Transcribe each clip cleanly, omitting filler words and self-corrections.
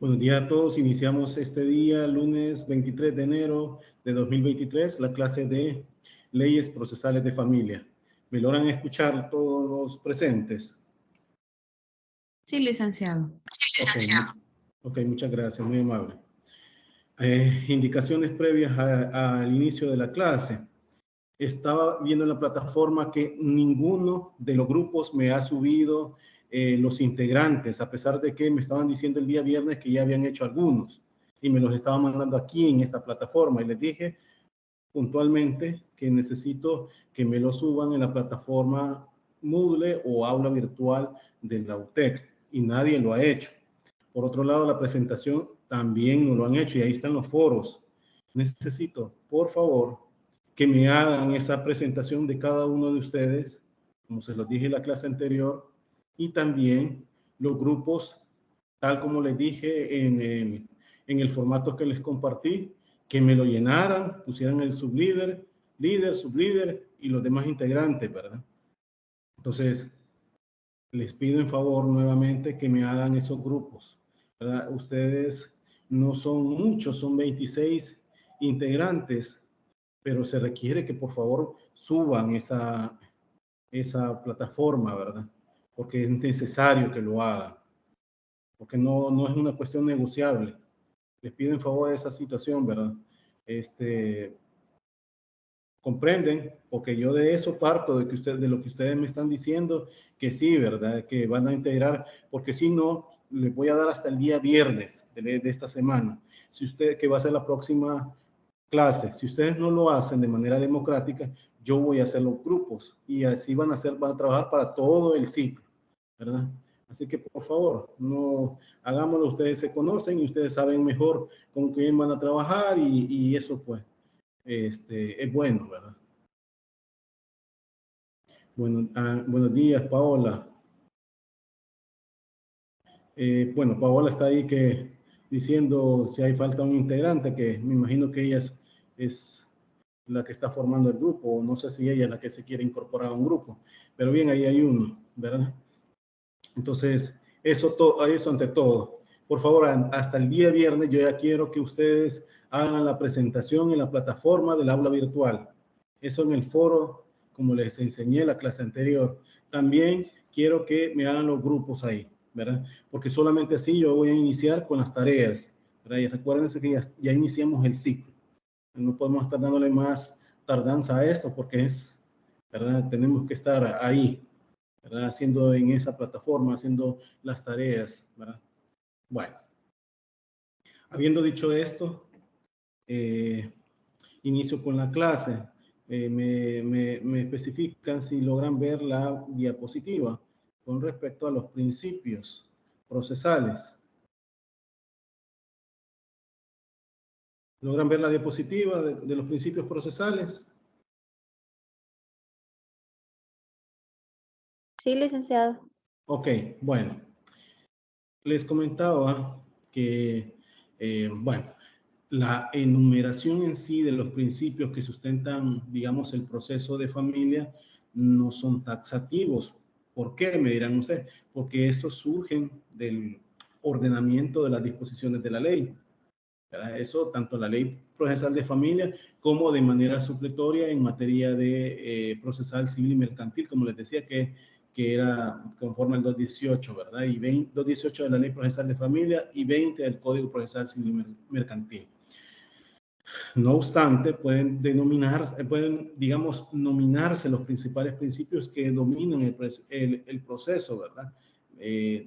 Buenos días a todos. Iniciamos este día, lunes 23 de enero de 2023, la clase de Leyes Procesales de Familia. ¿Me logran escuchar todos los presentes? Sí, licenciado. Ok, muchas gracias, muy amable. Indicaciones previas al inicio de la clase. Estaba viendo en la plataforma que ninguno de los grupos me ha subido los integrantes, a pesar de que me estaban diciendo el día viernes que ya habían hecho algunos y me los estaban mandando aquí en esta plataforma y les dije puntualmente que necesito que me lo suban en la plataforma Moodle o aula virtual de la UTEC y nadie lo ha hecho. Por otro lado, la presentación también no lo han hecho y ahí están los foros. Necesito, por favor, que me hagan esa presentación de cada uno de ustedes, como se los dije en la clase anterior, y también los grupos, tal como les dije en el formato que les compartí, que me lo llenaran, pusieran el sublíder, líder, sublíder y los demás integrantes, ¿verdad? Entonces, les pido en favor nuevamente que me hagan esos grupos, ¿verdad? Ustedes no son muchos, son 26 integrantes, pero se requiere que por favor suban esa plataforma, ¿verdad? Porque es necesario que lo hagan, porque no es una cuestión negociable. Les pido en favor esa situación, ¿verdad? Comprenden, porque yo de eso parto, de lo que ustedes me están diciendo, que sí, ¿verdad? Que van a integrar, porque si no, les voy a dar hasta el día viernes de esta semana, que va a ser la próxima clase. Si ustedes no lo hacen de manera democrática, yo voy a hacer los grupos y así van a trabajar para todo el ciclo, ¿verdad? Así que por favor, no hagámoslo, ustedes se conocen y ustedes saben mejor con quién van a trabajar y eso pues es bueno, ¿verdad? Bueno, buenos días, Paola. Bueno, Paola está ahí diciendo si hay falta un integrante, que me imagino que ella es la que está formando el grupo, o no sé si ella es la que se quiere incorporar a un grupo, pero bien, ahí hay uno, ¿verdad? Entonces, eso ante todo. Por favor, hasta el día viernes yo ya quiero que ustedes hagan la presentación en la plataforma del aula virtual. Eso en el foro, como les enseñé en la clase anterior. También quiero que me hagan los grupos ahí, ¿verdad? Porque solamente así yo voy a iniciar con las tareas, ¿verdad? Y recuérdense que ya iniciamos el ciclo. No podemos estar dándole más tardanza a esto porque ¿verdad? Tenemos que estar ahí, ¿verdad? Haciendo en esa plataforma, haciendo las tareas, ¿verdad? Bueno, habiendo dicho esto, inicio con la clase. Me especifican si logran ver la diapositiva con respecto a los principios procesales. ¿Logran ver la diapositiva de los principios procesales? Sí, licenciado. Ok, bueno. Les comentaba que, bueno, la enumeración en sí de los principios que sustentan, digamos, el proceso de familia no son taxativos. ¿Por qué? Me dirán ustedes. Porque estos surgen del ordenamiento de las disposiciones de la ley, ¿verdad? Eso, tanto la ley procesal de familia como de manera supletoria en materia de procesal civil y mercantil, como les decía, que era conforme al 218, ¿verdad? Y 218 de la ley procesal de familia y 20 del Código Procesal Civil y Mercantil. No obstante, digamos, nominarse los principales principios que dominan el proceso, ¿verdad?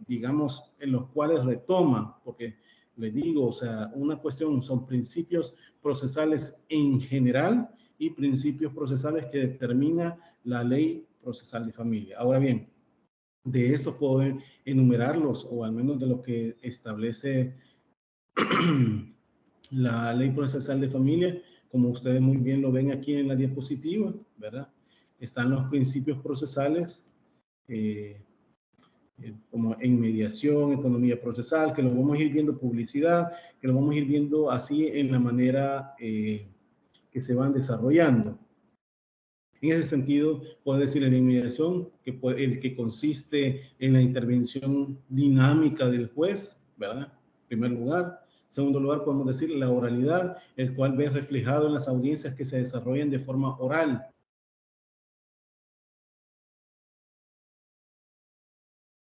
Digamos, en los cuales retoman, porque les digo, o sea, una cuestión son principios procesales en general y principios procesales que determina la ley procesal de familia. Ahora bien, de estos puedo enumerarlos, o al menos de lo que establece la ley procesal de familia, como ustedes muy bien lo ven aquí en la diapositiva, ¿verdad? Están los principios procesales, como en mediación, economía procesal, que lo vamos a ir viendo, publicidad, que lo vamos a ir viendo así en la manera que se van desarrollando. En ese sentido, puedo decir la mediación, el que consiste en la intervención dinámica del juez, ¿verdad? primer lugar. En segundo lugar, podemos decir la oralidad, el cual ve reflejado en las audiencias que se desarrollan de forma oral.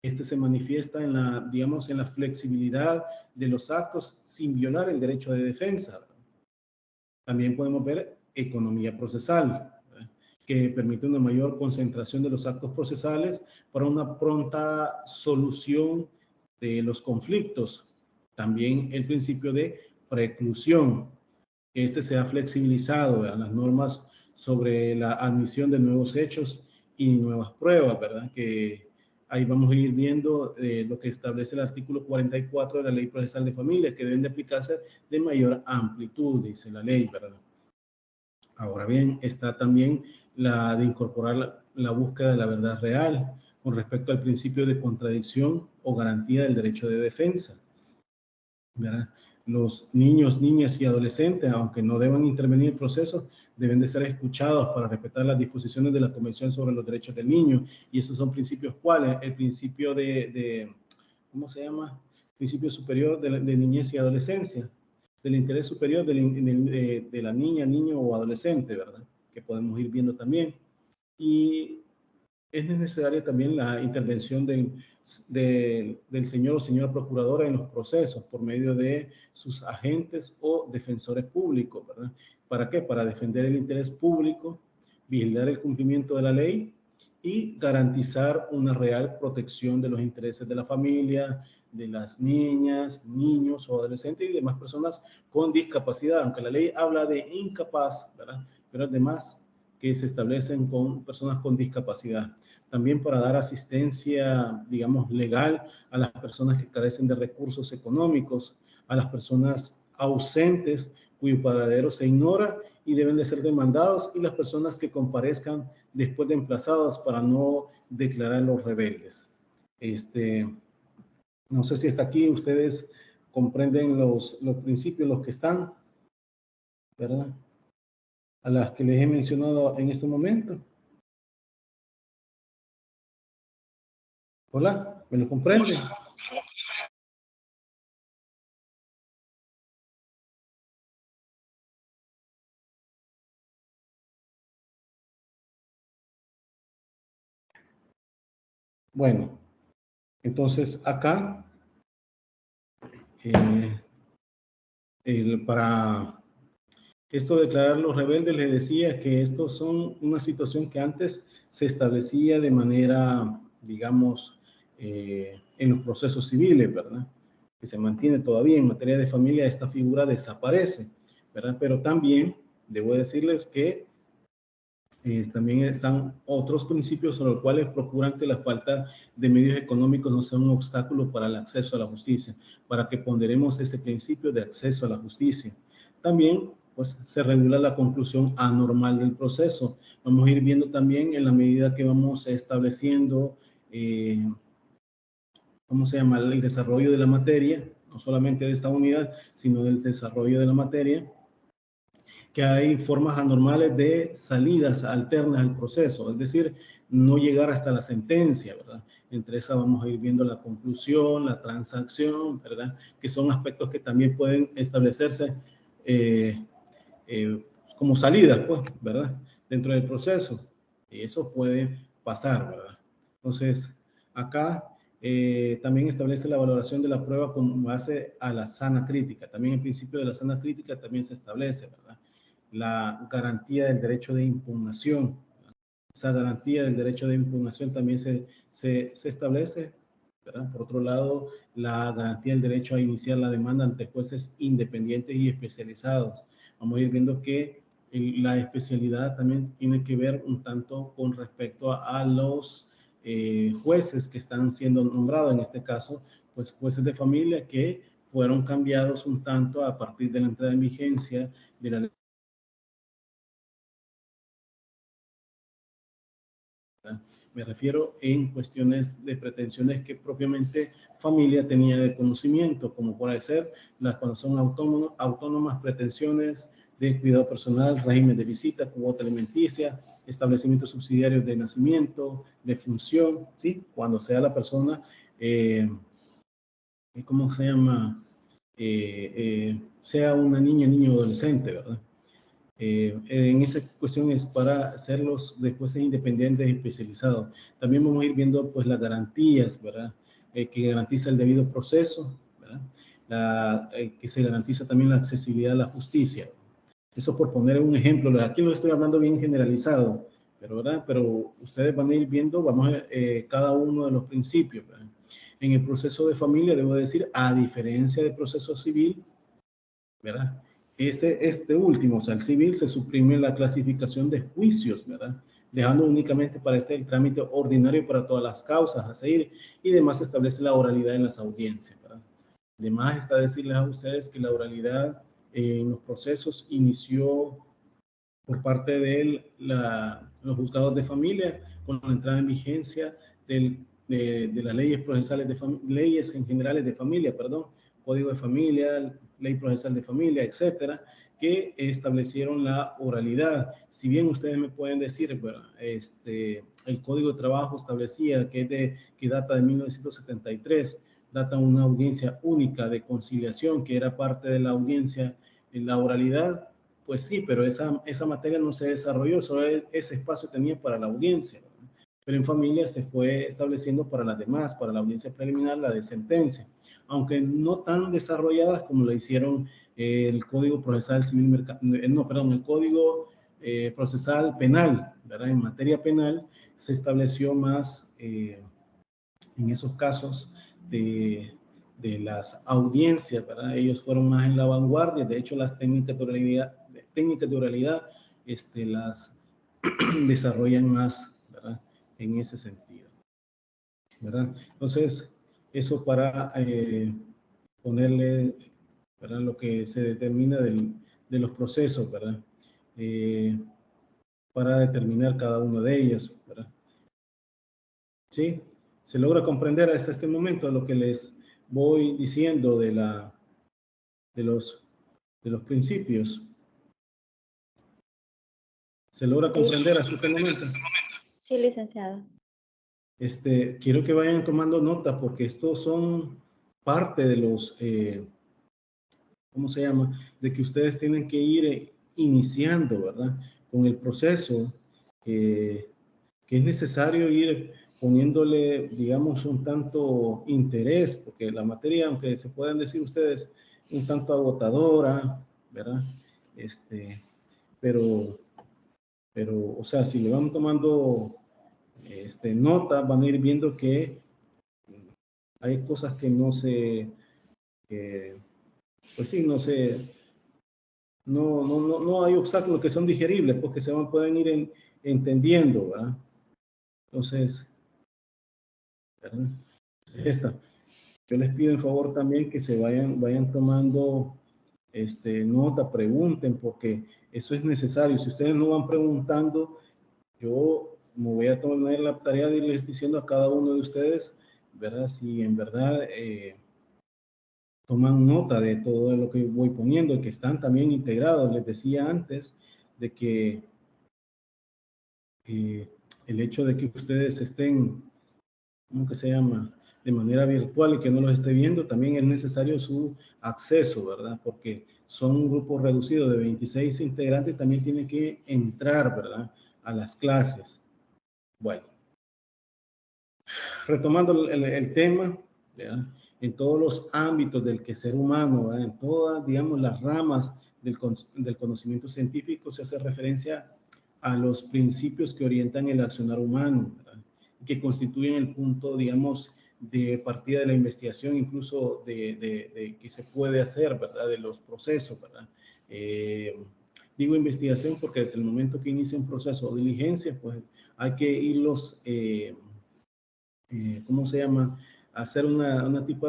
Este se manifiesta en la, digamos, en la flexibilidad de los actos sin violar el derecho de defensa. También podemos ver economía procesal, ¿verdad?, que permite una mayor concentración de los actos procesales para una pronta solución de los conflictos. También el principio de preclusión. Este se ha flexibilizado, ¿verdad?, las normas sobre la admisión de nuevos hechos y nuevas pruebas, ¿verdad?, que ahí vamos a ir viendo lo que establece el artículo 44 de la Ley Procesal de Familia, que deben de aplicarse de mayor amplitud, dice la ley, ¿verdad? Ahora bien, está también la de incorporar la búsqueda de la verdad real con respecto al principio de contradicción o garantía del derecho de defensa, ¿verdad? Los niños, niñas y adolescentes, aunque no deban intervenir en el proceso, deben de ser escuchados para respetar las disposiciones de la Convención sobre los Derechos del Niño. Y esos son principios cuáles, el principio ¿cómo se llama? Principio superior de niñez y adolescencia, del interés superior de la niña, niño o adolescente, ¿verdad? Que podemos ir viendo también. Y es necesaria también la intervención del señor o señora procuradora en los procesos por medio de sus agentes o defensores públicos, ¿verdad? ¿Para qué? Para defender el interés público, vigilar el cumplimiento de la ley y garantizar una real protección de los intereses de la familia, de las niñas, niños o adolescentes y demás personas con discapacidad, aunque la ley habla de incapaz, ¿verdad? Pero además que se establecen con personas con discapacidad. También para dar asistencia, digamos, legal a las personas que carecen de recursos económicos, a las personas ausentes cuyo paradero se ignora y deben de ser demandados, y las personas que comparezcan después de emplazados para no declarar los rebeldes. No sé si hasta aquí ustedes comprenden los principios, los que están, ¿verdad?, a las que les he mencionado en este momento. Hola, ¿me lo comprenden? Bueno, entonces acá, para esto de declarar los rebeldes, les decía que estos son una situación que antes se establecía de manera, digamos, en los procesos civiles, ¿verdad?, que se mantiene todavía. En materia de familia esta figura desaparece, ¿verdad? Pero también debo decirles que también están otros principios sobre los cuales procuran que la falta de medios económicos no sea un obstáculo para el acceso a la justicia, para que ponderemos ese principio de acceso a la justicia. También, pues, se regula la conclusión anormal del proceso. Vamos a ir viendo también en la medida que vamos estableciendo, ¿cómo se llama?, el desarrollo de la materia, no solamente de esta unidad, sino del desarrollo de la materia, que hay formas anormales de salidas alternas al proceso, es decir, no llegar hasta la sentencia, ¿verdad? Entre esas vamos a ir viendo la conclusión, la transacción, ¿verdad?, que son aspectos que también pueden establecerse como salidas, pues, ¿verdad?, dentro del proceso. Y eso puede pasar, ¿verdad? Entonces, acá también establece la valoración de la prueba con base a la sana crítica. También el principio de la sana crítica también se establece, ¿verdad? La garantía del derecho de impugnación. Esa garantía del derecho de impugnación también se establece, ¿verdad? Por otro lado, la garantía del derecho a iniciar la demanda ante jueces independientes y especializados. Vamos a ir viendo que la especialidad también tiene que ver un tanto con respecto a los jueces que están siendo nombrados, en este caso, pues jueces de familia que fueron cambiados un tanto a partir de la entrada en vigencia de la ley. Me refiero en cuestiones de pretensiones que propiamente familia tenía de conocimiento, como puede ser cuando son autónomas pretensiones de cuidado personal, régimen de visita, cuota alimenticia, establecimientos subsidiarios de nacimiento, de función, ¿sí? Cuando sea la persona, ¿cómo se llama?, sea una niña, niño o adolescente, ¿verdad? En esa cuestión es para hacerlos después independientes y especializados. También vamos a ir viendo pues las garantías, ¿verdad? Que garantiza el debido proceso, ¿verdad? Que se garantiza también la accesibilidad a la justicia. Eso por poner un ejemplo. Aquí lo estoy hablando bien generalizado, ¿verdad? Pero ustedes van a ir viendo, vamos a cada uno de los principios, ¿verdad? En el proceso de familia, debo decir, a diferencia del proceso civil, ¿verdad? Este último, o sea, el civil, se suprime la clasificación de juicios, ¿verdad? Dejando únicamente para el trámite ordinario para todas las causas a seguir, y además se establece la oralidad en las audiencias, ¿verdad? Además está decirles a ustedes que la oralidad en los procesos inició por parte de los juzgados de familia con la entrada en vigencia de las leyes procesales leyes en generales de familia, perdón, Código de Familia, Ley Procesal de Familia, etcétera, que establecieron la oralidad. Si bien ustedes me pueden decir, bueno, el Código de Trabajo establecía que data de 1973, data una audiencia única de conciliación, que era parte de la audiencia en la oralidad. Pues sí, pero esa materia no se desarrolló, solo ese espacio tenía para la audiencia, ¿verdad? Pero en familia se fue estableciendo para las demás, para la audiencia preliminar, la de sentencia, aunque no tan desarrolladas como lo hicieron el Código Procesal Civil, el Código Procesal Penal, ¿verdad? En materia penal se estableció más en esos casos de las audiencias, ¿verdad? Ellos fueron más en la vanguardia. De hecho, las técnicas de oralidad las desarrollan más, ¿verdad? En ese sentido, ¿verdad? Entonces, eso para ponerle, ¿verdad? Lo que se determina de los procesos, ¿verdad? Para determinar cada uno de ellos, ¿verdad? ¿Sí? ¿Se logra comprender hasta este momento lo que les voy diciendo de los principios? ¿Se logra comprender hasta este momento? Sí, licenciado. Quiero que vayan tomando nota porque estos son parte de los, ¿cómo se llama? De que ustedes tienen que ir iniciando, ¿verdad? Con el proceso, que es necesario ir poniéndole, digamos, un tanto interés, porque la materia, aunque se puedan decir ustedes, un tanto agotadora, ¿verdad? Pero, o sea, si le van tomando nota, van a ir viendo que hay cosas que no se, pues sí, no hay obstáculos que son digeribles, porque pueden ir entendiendo, ¿verdad? Entonces, ¿verdad? Yo les pido en favor también que se vayan tomando nota, pregunten, porque eso es necesario. Si ustedes no van preguntando, yo me voy a tomar la tarea de irles diciendo a cada uno de ustedes, ¿verdad? Si en verdad toman nota de todo lo que voy poniendo y que están también integrados. Les decía antes de que el hecho de que ustedes estén, ¿cómo que se llama?, de manera virtual y que no los esté viendo, también es necesario su acceso, ¿verdad? Porque son un grupo reducido de 26 integrantes, también tienen que entrar, ¿verdad?, a las clases. Bueno, retomando el tema, ¿verdad?, en todos los ámbitos del quehacer humano, ¿verdad?, en todas, digamos, las ramas del conocimiento científico, se hace referencia a los principios que orientan el accionar humano, ¿verdad?, que constituyen el punto, digamos, de partida de la investigación, incluso de que se puede hacer, ¿verdad?, de los procesos, ¿verdad? Digo investigación porque desde el momento que inicia un proceso o diligencia, pues hay que irlos, ¿cómo se llama?, hacer una tipo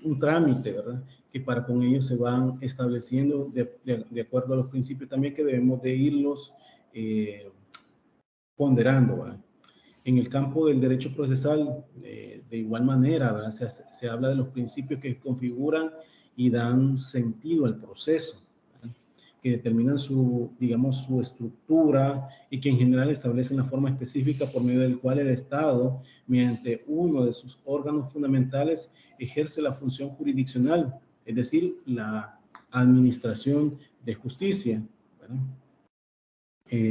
un trámite, ¿verdad?, que para con ellos se van estableciendo de acuerdo a los principios también que debemos de irlos ponderando, ¿verdad? En el campo del derecho procesal, de igual manera, ¿verdad?, se habla de los principios que configuran y dan sentido al proceso, ¿verdad?, que determinan digamos, su estructura y que en general establecen la forma específica por medio del cual el Estado, mediante uno de sus órganos fundamentales, ejerce la función jurisdiccional es decir, la administración de justicia, ¿verdad?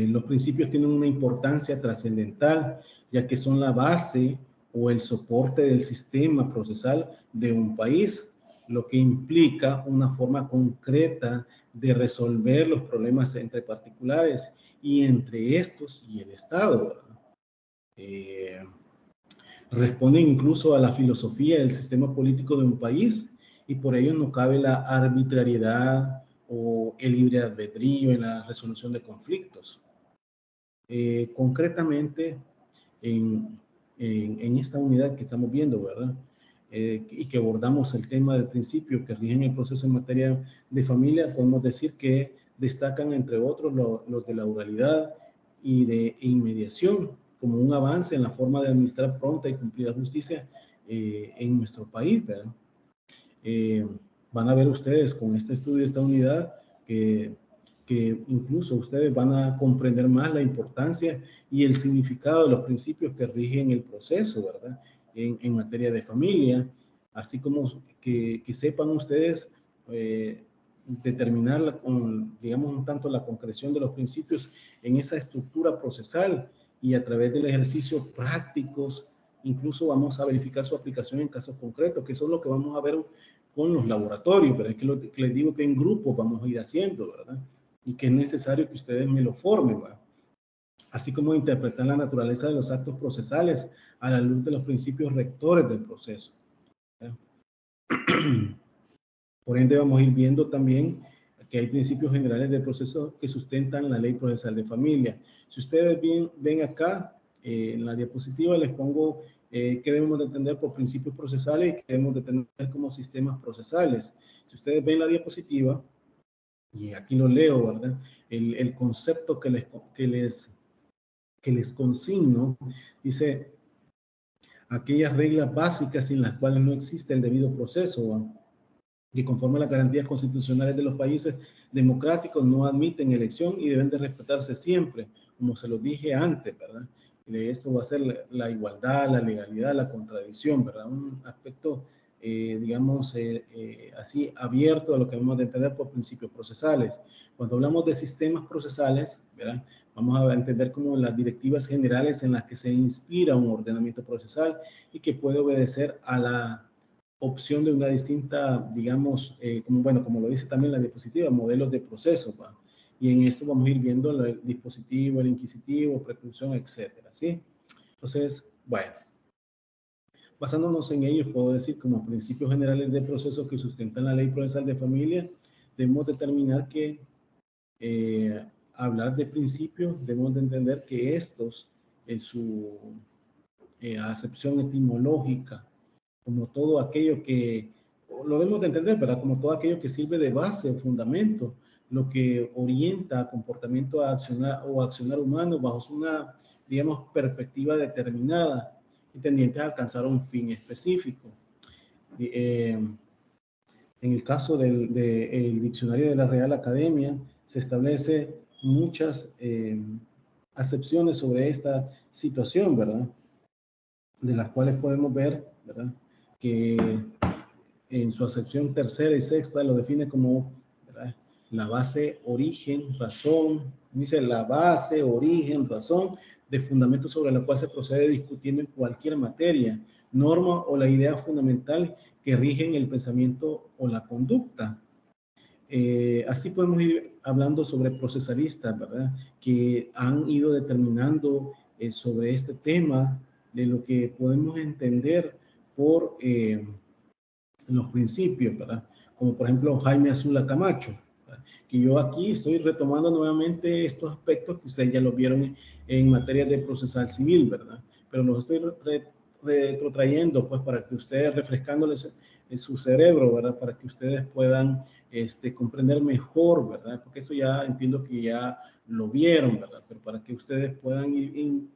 Los principios tienen una importancia trascendental, ya que son la base o el soporte del sistema procesal de un país, lo que implica una forma concreta de resolver los problemas entre particulares y entre estos y el Estado, ¿verdad? Responden incluso a la filosofía del sistema político de un país y por ello no cabe la arbitrariedad o el libre albedrío en la resolución de conflictos. Concretamente, en esta unidad que estamos viendo, ¿verdad? Y que abordamos el tema del principio que rigen el proceso en materia de familia, podemos decir que destacan, entre otros, los de la oralidad y de inmediación, como un avance en la forma de administrar pronta y cumplida justicia en nuestro país, ¿verdad? Van a ver ustedes con este estudio de esta unidad que incluso ustedes van a comprender más la importancia y el significado de los principios que rigen el proceso, ¿verdad? En materia de familia, así como que sepan ustedes determinar, digamos, un tanto la concreción de los principios en esa estructura procesal y a través del ejercicio prácticos, incluso vamos a verificar su aplicación en casos concretos, que eso es lo que vamos a ver con los laboratorios, pero es que lo que les digo que en grupos vamos a ir haciendo, ¿verdad? Y que es necesario que ustedes me lo formen, ¿verdad? Así como interpretar la naturaleza de los actos procesales a la luz de los principios rectores del proceso, ¿verdad? Por ende, vamos a ir viendo también que hay principios generales del proceso que sustentan la ley procesal de familia. Si ustedes ven acá, en la diapositiva les pongo qué debemos de entender por principios procesales y qué debemos de entender como sistemas procesales. Si ustedes ven la diapositiva, y aquí lo leo, ¿verdad? El concepto que les consigno dice aquellas reglas básicas sin las cuales no existe el debido proceso, ¿verdad? Que conforme a las garantías constitucionales de los países democráticos no admiten elección y deben de respetarse siempre, como se lo dije antes, ¿verdad? Esto va a ser la igualdad, la legalidad, la contradicción, ¿verdad? Un aspecto, digamos, así abierto a lo que vamos a entender por principios procesales. Cuando hablamos de sistemas procesales, ¿verdad? Vamos a entender como las directivas generales en las que se inspira un ordenamiento procesal y que puede obedecer a la opción de una distinta, digamos, como lo dice también la diapositiva, modelos de proceso, ¿va? Y en esto vamos a ir viendo el dispositivo, el inquisitivo, preclusión, etcétera, ¿sí? Entonces, bueno, basándonos en ellos, puedo decir como principios generales de proceso que sustentan la ley procesal de familia, debemos determinar que hablar de principios, debemos de entender que estos, en su acepción etimológica, como todo aquello que, lo debemos de entender, ¿verdad? Como todo aquello que sirve de base o fundamento, lo que orienta a comportamiento a accionar humano bajo una, digamos, perspectiva determinada y tendiente a alcanzar un fin específico. En el caso del diccionario de la Real Academia, se establece muchas acepciones sobre esta situación, ¿verdad? De las cuales podemos ver, ¿verdad? Que en su acepción tercera y sexta lo define como, ¿verdad?, la base, origen, razón. Dice la base, origen, razón de fundamento sobre la cual se procede discutiendo en cualquier materia, norma o la idea fundamental que rigen el pensamiento o la conducta. Así podemos ir hablando sobre procesalistas, ¿verdad?, que han ido determinando sobre este tema de lo que podemos entender por los principios, ¿verdad? Como por ejemplo Jaime Azula Camacho, ¿verdad? Que yo aquí estoy retomando nuevamente estos aspectos que ustedes ya lo vieron en materia de procesal civil, ¿verdad? Pero los estoy retrotrayendo pues para que ustedes, refrescándoles en su cerebro, ¿verdad? Para que ustedes puedan comprender mejor, ¿verdad? Porque eso ya entiendo que ya lo vieron, ¿verdad? Pero para que ustedes puedan ir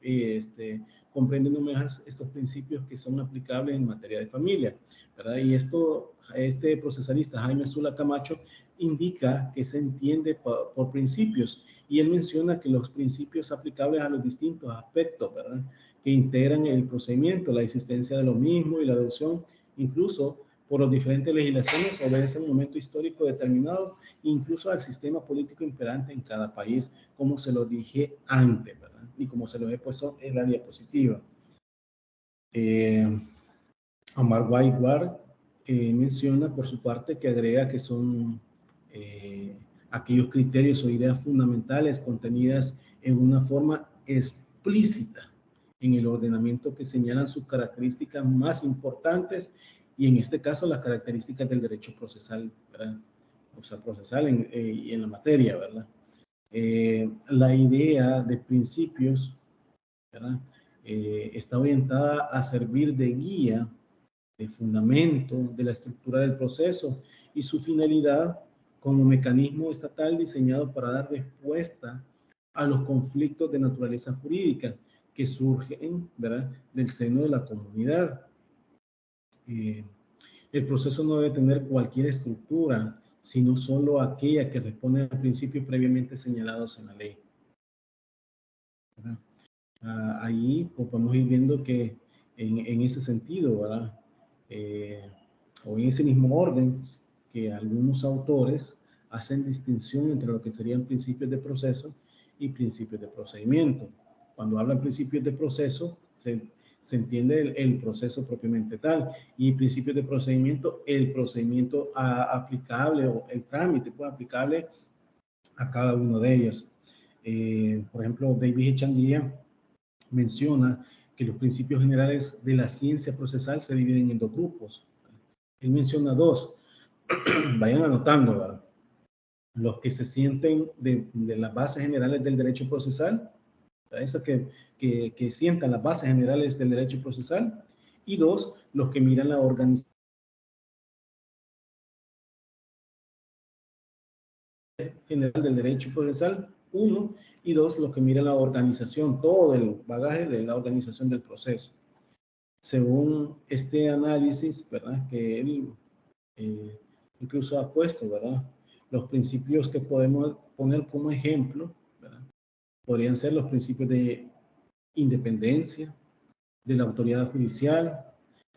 comprendiendo más estos principios que son aplicables en materia de familia, ¿verdad? Y este procesalista Jaime Azula Camacho indica que se entiende por principios, y él menciona que los principios aplicables a los distintos aspectos, ¿verdad?, que integran el procedimiento, la existencia de lo mismo y la adopción, incluso por las diferentes legislaciones obedece a un momento histórico determinado, incluso al sistema político imperante en cada país, como se lo dije antes, ¿verdad? Y como se lo he puesto en la diapositiva. Omar Whiteward menciona por su parte que agrega que son aquellos criterios o ideas fundamentales contenidas en una forma explícita en el ordenamiento que señalan sus características más importantes y en este caso las características del derecho procesal, ¿verdad? O sea, procesal en la materia, ¿verdad? La idea de principios, ¿verdad? Está orientada a servir de guía, de fundamento de la estructura del proceso y su finalidad como mecanismo estatal diseñado para dar respuesta a los conflictos de naturaleza jurídica que surgen, ¿verdad?, del seno de la comunidad. El proceso no debe tener cualquier estructura, sino solo aquella que responde a principios previamente señalados en la ley. Ahí pues, podemos ir viendo que en ese sentido, ¿verdad? O en ese mismo orden, que algunos autores hacen distinción entre lo que serían principios de proceso y principios de procedimiento. Cuando hablan principios de proceso, se entiende el proceso propiamente tal, y principios de procedimiento, el procedimiento aplicable o el trámite pues, aplicable a cada uno de ellos. Por ejemplo, David Echandía menciona que los principios generales de la ciencia procesal se dividen en dos grupos. Él menciona dos. Vayan anotando, ¿verdad? Los que se sienten de las bases generales del derecho procesal, esos que sientan las bases generales del derecho procesal, y dos, los que miran la organización general del derecho procesal, uno, y dos, los que miran la organización, todo el bagaje de la organización del proceso. Según este análisis, ¿verdad?, que él incluso ha puesto, ¿verdad?, los principios que podemos poner como ejemplo, ¿verdad?, podrían ser los principios de independencia, de la autoridad judicial,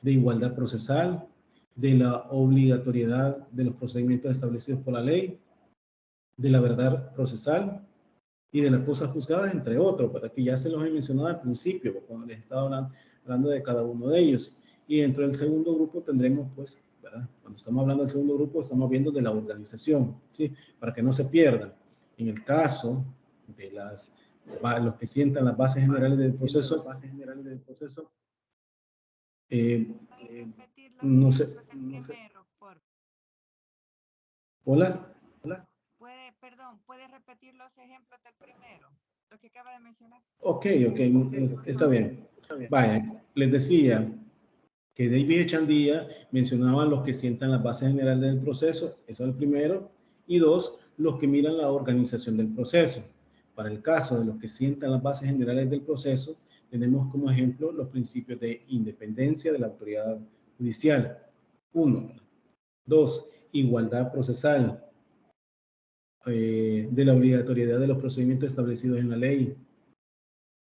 de igualdad procesal, de la obligatoriedad de los procedimientos establecidos por la ley, de la verdad procesal y de las cosas juzgadas, entre otros, para que ya se los he mencionado al principio, cuando les estaba hablando de cada uno de ellos. Y dentro del segundo grupo tendremos, pues, ¿verdad?, cuando estamos hablando del segundo grupo, estamos viendo de la organización, ¿sí? Para que no se pierdan. En el caso de los que sientan las bases generales del proceso, no sé. Hola. ¿Puede repetir los ejemplos del primero? Lo que acaba de mencionar. Ok, está bien. Vaya, les decía que David Echandía mencionaba los que sientan las bases generales del proceso, eso es el primero, y dos, los que miran la organización del proceso. Para el caso de los que sientan las bases generales del proceso, tenemos como ejemplo los principios de independencia de la autoridad judicial. 1. 2. Igualdad procesal. De la obligatoriedad de los procedimientos establecidos en la ley.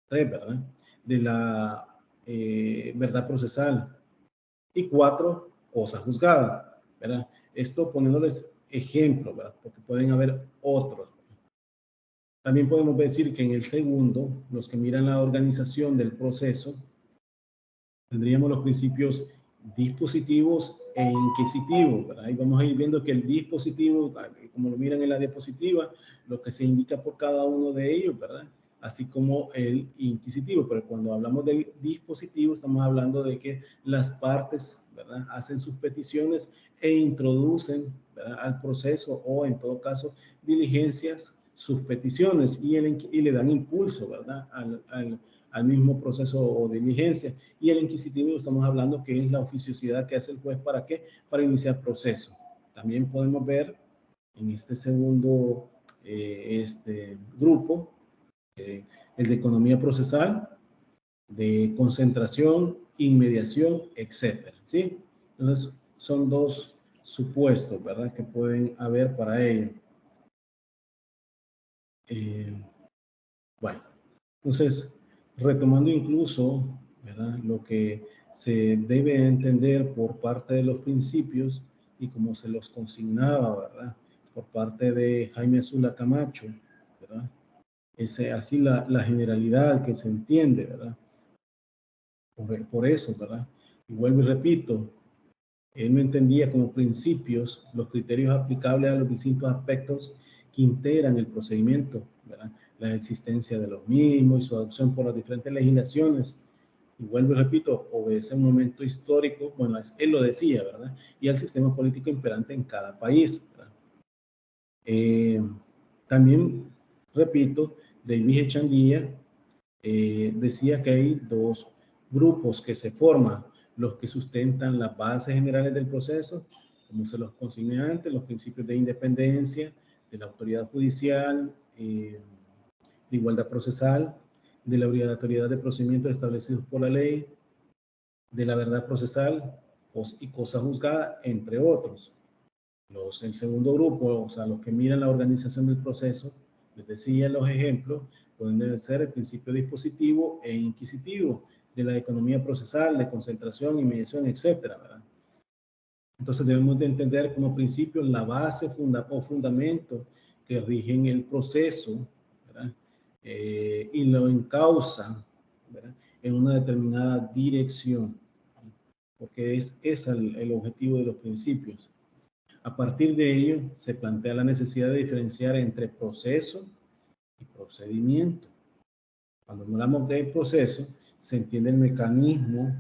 3, ¿verdad? De la verdad procesal. Y 4, cosa juzgada, ¿verdad? Esto poniéndoles ejemplo, ¿verdad? Porque pueden haber otros. También podemos decir que en el segundo, los que miran la organización del proceso, tendríamos los principios dispositivos e inquisitivos, ¿verdad? Ahí vamos a ir viendo que el dispositivo, como lo miran en la diapositiva, lo que se indica por cada uno de ellos, ¿verdad?, así como el inquisitivo. Pero cuando hablamos del dispositivo, estamos hablando de que las partes, ¿verdad?, hacen sus peticiones e introducen, ¿verdad?, al proceso, o en todo caso diligencias, sus peticiones, y le dan impulso, ¿verdad?, al mismo proceso o diligencia. Y el inquisitivo estamos hablando que es la oficiosidad que hace el juez. ¿Para qué? Para iniciar proceso. También podemos ver en este segundo grupo el de economía procesal, de concentración, inmediación, etcétera, ¿sí? Entonces son dos supuestos, ¿verdad?, que pueden haber para ello. Bueno, entonces retomando incluso, ¿verdad?, lo que se debe entender por parte de los principios y como se los consignaba, ¿verdad? Por parte de Jaime Azula Camacho, ¿verdad? Es así la generalidad que se entiende, ¿verdad? Por eso, ¿verdad? Y vuelvo y repito, él no entendía como principios los criterios aplicables a los distintos aspectos que integran el procedimiento, ¿verdad? La existencia de los mismos y su adopción por las diferentes legislaciones. Y vuelvo y repito, obedece a un momento histórico, bueno, él lo decía, ¿verdad? Y al sistema político imperante en cada país, ¿verdad? También, repito, David Echandía decía que hay dos grupos que se forman, los que sustentan las bases generales del proceso, como se los consigné antes, los principios de independencia, de la autoridad judicial, de igualdad procesal, de la obligatoriedad de procedimientos establecidos por la ley, de la verdad procesal y cosa juzgada, entre otros. El segundo grupo, o sea, los que miran la organización del proceso, les decía los ejemplos, pueden ser el principio dispositivo e inquisitivo de la economía procesal, de concentración y mediación, etcétera, ¿verdad? Entonces debemos de entender como principio la base o fundamento que rigen el proceso, ¿verdad? Y lo encausan, ¿verdad? En una determinada dirección, porque es el objetivo de los principios. A partir de ello, se plantea la necesidad de diferenciar entre proceso y procedimiento. Cuando hablamos de proceso, se entiende el mecanismo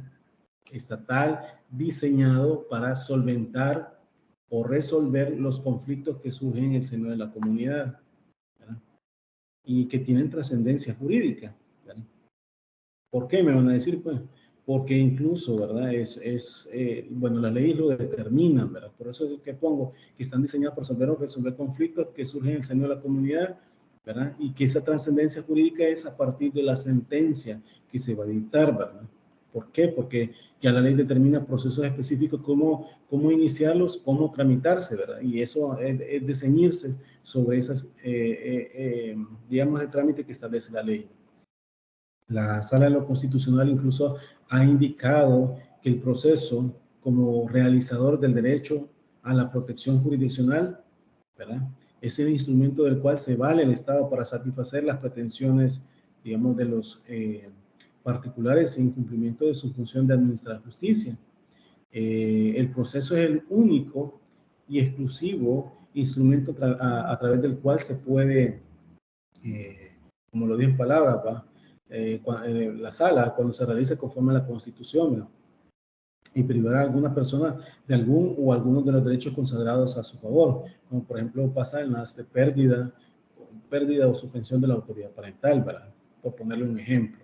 estatal diseñado para solventar o resolver los conflictos que surgen en el seno de la comunidad, ¿verdad? Y que tienen trascendencia jurídica, ¿verdad? ¿Por qué? Me van a decir, pues, porque incluso, ¿verdad? Bueno, las leyes lo determinan, ¿verdad? Por eso es que pongo que están diseñadas para resolver conflictos que surgen en el seno de la comunidad, ¿verdad? Y que esa trascendencia jurídica es a partir de la sentencia que se va a dictar, ¿verdad? ¿Por qué? Porque ya la ley determina procesos específicos, cómo iniciarlos, cómo tramitarse, ¿verdad? Y eso es de ceñirse sobre esas, digamos, el trámite que establece la ley. La Sala de lo Constitucional incluso ha indicado que el proceso como realizador del derecho a la protección jurisdiccional, ¿verdad? Es el instrumento del cual se vale el Estado para satisfacer las pretensiones, digamos, de los particulares en cumplimiento de su función de administrar justicia. El proceso es el único y exclusivo instrumento a través del cual se puede, como lo digo en palabras, ¿va? La sala, cuando se realice conforme a la Constitución, ¿no? Y privar a alguna persona de algún o algunos de los derechos consagrados a su favor, como por ejemplo pasa en las de pérdida o suspensión de la autoridad parental, ¿verdad? Por ponerle un ejemplo.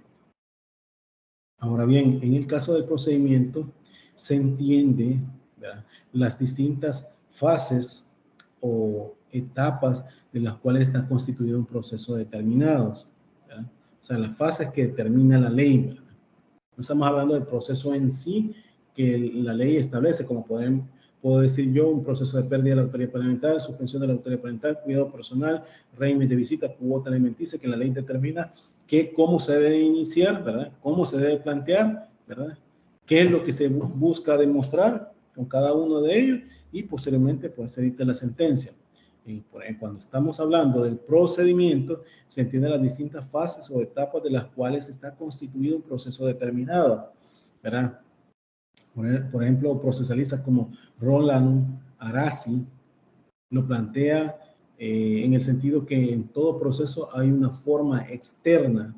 Ahora bien, en el caso del procedimiento, se entiende, ¿verdad?, las distintas fases o etapas de las cuales está constituido un proceso determinado, ¿verdad? O sea, las fases que determina la ley, ¿verdad? No estamos hablando del proceso en sí que la ley establece, como puedo decir yo, un proceso de pérdida de la autoridad parental, suspensión de la autoridad parental, cuidado personal, régimen de visita, cuota alimenticia, que la ley determina cómo se debe iniciar, ¿verdad? Cómo se debe plantear, ¿verdad? Qué es lo que se busca demostrar con cada uno de ellos y posteriormente pues se dicta la sentencia. Y cuando estamos hablando del procedimiento, se entienden las distintas fases o etapas de las cuales está constituido un proceso determinado, ¿verdad? Por ejemplo, procesalistas como Roland Arasi lo plantea en el sentido que en todo proceso hay una forma externa,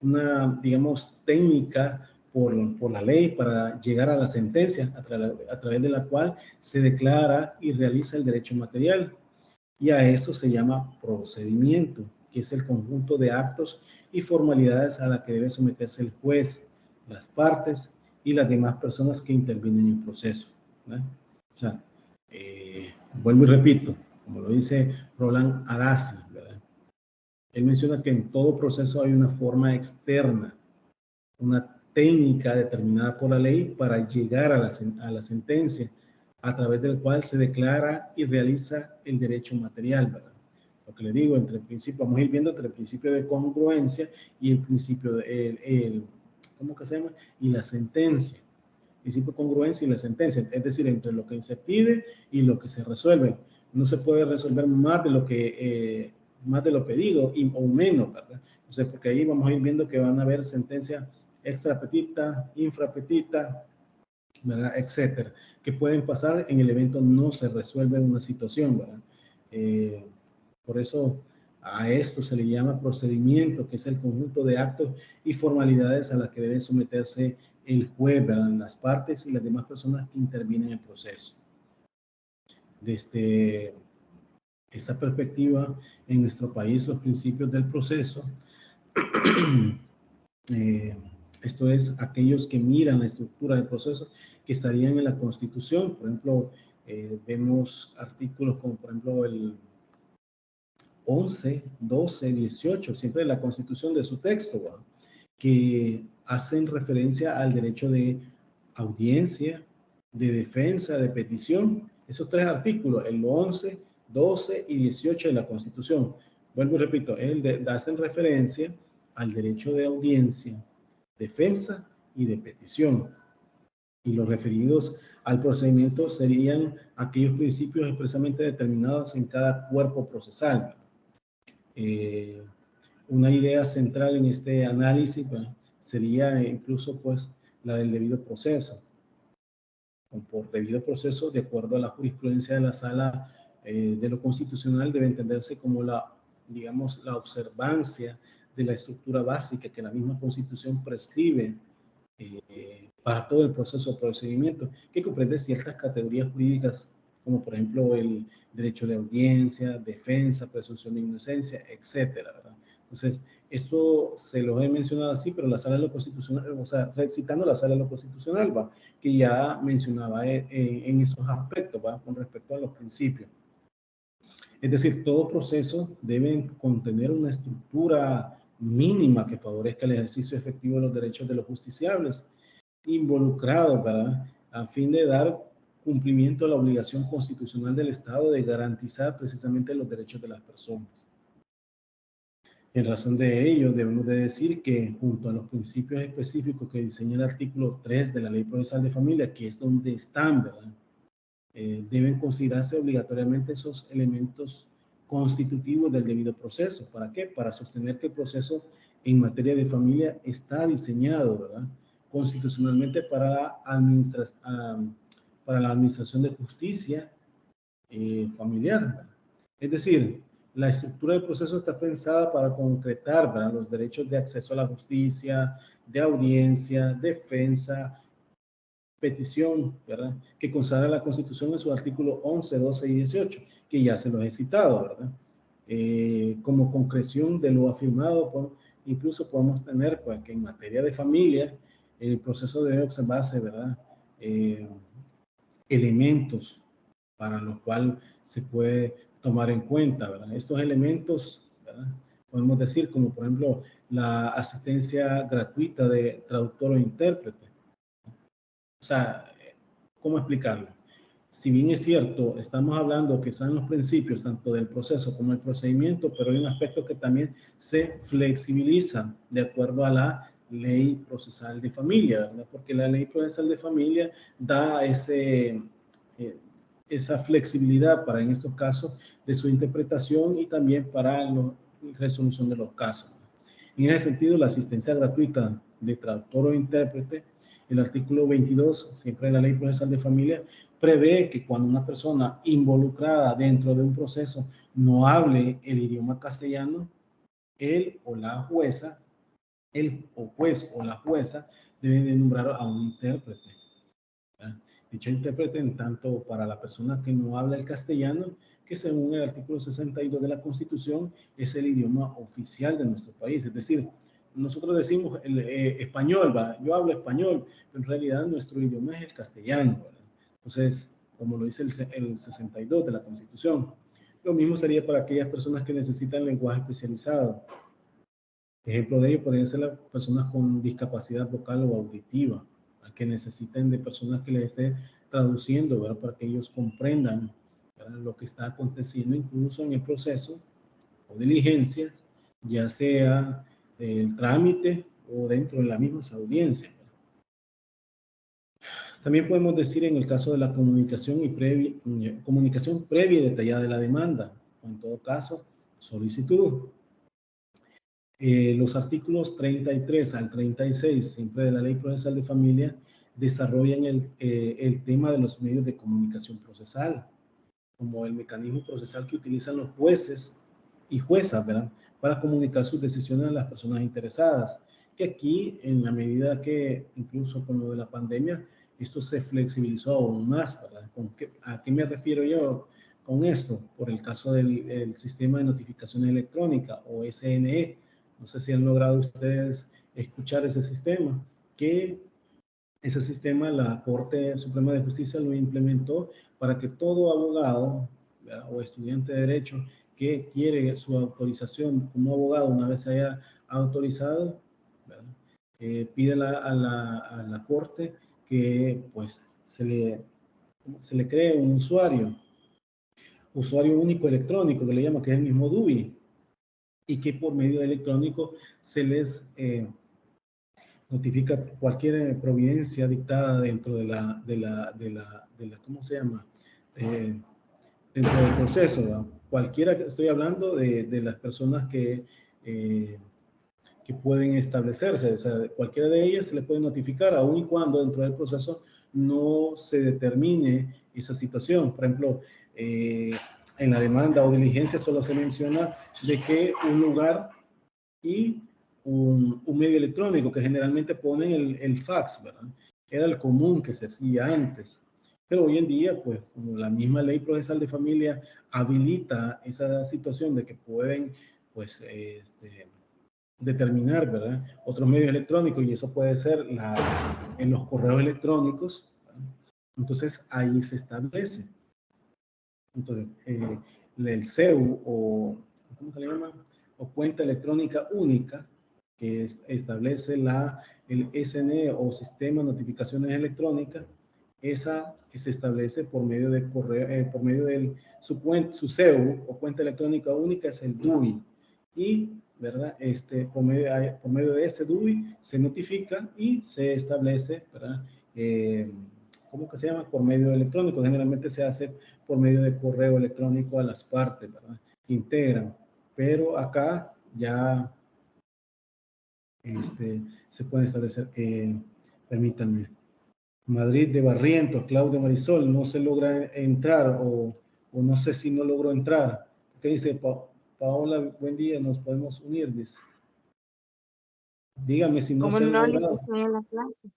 una, digamos, técnica por la ley para llegar a la sentencia a través de la cual se declara y realiza el derecho material. Y a esto se llama procedimiento, que es el conjunto de actos y formalidades a la que debe someterse el juez, las partes y las demás personas que intervienen en el proceso, ¿verdad? O sea, vuelvo y repito, como lo dice Roland Arasi, ¿verdad? Él menciona que en todo proceso hay una forma externa, una técnica determinada por la ley para llegar a la sentencia, a través del cual se declara y realiza el derecho material, ¿verdad? Lo que le digo, entre el principio, vamos a ir viendo entre el principio de congruencia y el principio ¿cómo que se llama? Y la sentencia, principio de congruencia y la sentencia, es decir, entre lo que se pide y lo que se resuelve. No se puede resolver más de lo que más de lo pedido o menos, ¿verdad? Entonces, porque ahí vamos a ir viendo que van a haber sentencias extra petita, infra petita, ¿verdad? Etcétera, que pueden pasar en el evento no se resuelve una situación, ¿verdad? Por eso a esto se le llama procedimiento, que es el conjunto de actos y formalidades a las que debe someterse el juez, ¿verdad? Las partes y las demás personas que intervienen en el proceso. Desde esa perspectiva, en nuestro país, los principios del proceso, esto es, aquellos que miran la estructura del proceso que estarían en la Constitución. Por ejemplo, vemos artículos como, por ejemplo, el 11, 12, 18, siempre la Constitución de su texto, ¿verdad? Que hacen referencia al derecho de audiencia, de defensa, de petición. Esos tres artículos, el 11, 12 y 18 de la Constitución. Vuelvo y repito, hacen referencia al derecho de audiencia, defensa y de petición. Y los referidos al procedimiento serían aquellos principios expresamente determinados en cada cuerpo procesal. Una idea central en este análisis, bueno, sería incluso pues la del debido proceso. Por debido proceso, de acuerdo a la jurisprudencia de la Sala de lo Constitucional, debe entenderse como digamos, la observancia de la estructura básica que la misma Constitución prescribe para todo el proceso de procedimiento, que comprende ciertas categorías jurídicas, como por ejemplo el derecho de audiencia, defensa, presunción de inocencia, etcétera, ¿verdad? Entonces, esto se lo he mencionado así, pero la Sala de lo Constitucional, o sea, citando la Sala de lo Constitucional, ¿va? Que ya mencionaba en esos aspectos, ¿va? Con respecto a los principios. Es decir, todo proceso debe contener una estructura mínima que favorezca el ejercicio efectivo de los derechos de los justiciables involucrados, ¿verdad? A fin de dar cumplimiento a la obligación constitucional del Estado de garantizar precisamente los derechos de las personas. En razón de ello, debemos de decir que junto a los principios específicos que diseña el artículo 3 de la Ley Procesal de Familia, que es donde están, ¿verdad? Deben considerarse obligatoriamente esos elementos constitutivos del debido proceso. ¿Para qué? Para sostener que el proceso en materia de familia está diseñado, ¿verdad? Constitucionalmente para la administración de justicia familiar, ¿verdad? Es decir, la estructura del proceso está pensada para concretar, ¿verdad?, los derechos de acceso a la justicia, de audiencia, defensa, petición, ¿verdad?, que consagra la Constitución en sus artículos 11, 12 y 18, que ya se los he citado, ¿verdad? Como concreción de lo afirmado, pues, incluso podemos tener, pues, que en materia de familia, el proceso debe observarse, ¿verdad?, elementos para los cuales se puede tomar en cuenta, ¿verdad? Estos elementos, ¿verdad?, podemos decir, como por ejemplo, la asistencia gratuita de traductor o intérprete. O sea, ¿cómo explicarlo? Si bien es cierto, estamos hablando que son los principios tanto del proceso como el procedimiento, pero hay un aspecto que también se flexibiliza de acuerdo a la ley procesal de familia, ¿verdad? Porque la ley procesal de familia da esa flexibilidad para, en estos casos, de su interpretación y también para la resolución de los casos. En ese sentido, la asistencia gratuita de traductor o intérprete, el artículo 22, siempre en la Ley Procesal de Familia, prevé que cuando una persona involucrada dentro de un proceso no hable el idioma castellano, él o la jueza, el juez o la jueza deben de nombrar a un intérprete. ¿Verdad? Dicho intérprete, en tanto para la persona que no habla el castellano, que según el artículo 62 de la Constitución es el idioma oficial de nuestro país. Es decir, nosotros decimos español, ¿va? Yo hablo español, pero en realidad nuestro idioma es el castellano, ¿verdad? Entonces, como lo dice el 62 de la Constitución. Lo mismo sería para aquellas personas que necesitan lenguaje especializado. Ejemplo de ello podrían ser las personas con discapacidad vocal o auditiva, que necesiten de personas que les esté traduciendo, ¿verdad?, para que ellos comprendan, ¿verdad?, lo que está aconteciendo incluso en el proceso o diligencias, ya sea el trámite o dentro de las mismas audiencias. También podemos decir en el caso de la comunicación comunicación previa y detallada de la demanda, o en todo caso, solicitud. Los artículos 33 al 36, siempre de la Ley Procesal de Familia, desarrollan el tema de los medios de comunicación procesal, como el mecanismo procesal que utilizan los jueces y juezas, ¿verdad?, para comunicar sus decisiones a las personas interesadas. Que aquí, en la medida que, incluso con lo de la pandemia, esto se flexibilizó aún más, ¿verdad? ¿A qué me refiero yo con esto? Por el caso del sistema de notificaciones electrónicas, o SNE. No sé si han logrado ustedes escuchar ese sistema, que ese sistema la Corte Suprema de Justicia lo implementó para que todo abogado, ¿verdad?, o estudiante de Derecho que quiere su autorización como abogado, una vez se haya autorizado, ¿verdad?, pide a la Corte que pues se le cree un usuario único electrónico, que le llama, que es el mismo DUI, y que por medio electrónico se les notifica cualquier providencia dictada dentro de la ¿cómo se llama? Dentro del proceso, ¿verdad? Cualquiera, estoy hablando de las personas que pueden establecerse, o sea, cualquiera de ellas se le puede notificar, aun y cuando dentro del proceso no se determine esa situación. Por ejemplo, en la demanda o diligencia solo se menciona de que un lugar y un medio electrónico, que generalmente ponen el fax, ¿verdad? Era el común que se hacía antes. Pero hoy en día, pues, como la misma Ley Procesal de Familia habilita esa situación de que pueden, pues, determinar, ¿verdad?, otros medios electrónicos, y eso puede ser en los correos electrónicos, ¿verdad? Entonces ahí se establece. Entonces, el CEU, o ¿cómo se le llama?, o cuenta electrónica única, que establece el SNE, o Sistema de Notificaciones Electrónicas, esa que se establece por medio de correo, por medio de su CEU, o cuenta electrónica única, es el DUI. Y, ¿verdad?, por medio de ese DUI se notifica y se establece, ¿verdad?, ¿cómo que se llama?, por medio electrónico. Generalmente se hace por medio de correo electrónico a las partes, ¿verdad?, que integran. Pero acá ya se puede establecer, permítanme, Madrid de Barrientos, Claudio Marisol, no se logra entrar, o no sé si no logró entrar. ¿Qué dice Paola? Buen día, nos podemos unir, dice. Dígame si no Como se ha no, logrado. estoy en la clase.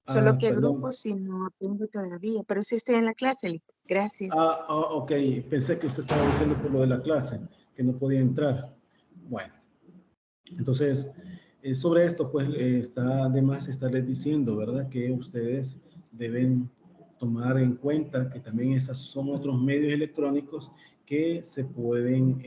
Solo que Perdón. grupos sí no tengo todavía, pero sí estoy en la clase, Lito. Gracias. Ok. Pensé que usted estaba diciendo por lo de la clase, que no podía entrar. Bueno, entonces, sobre esto, pues, está de más estarles diciendo, ¿verdad?, que ustedes deben tomar en cuenta que también esos son otros medios electrónicos que se pueden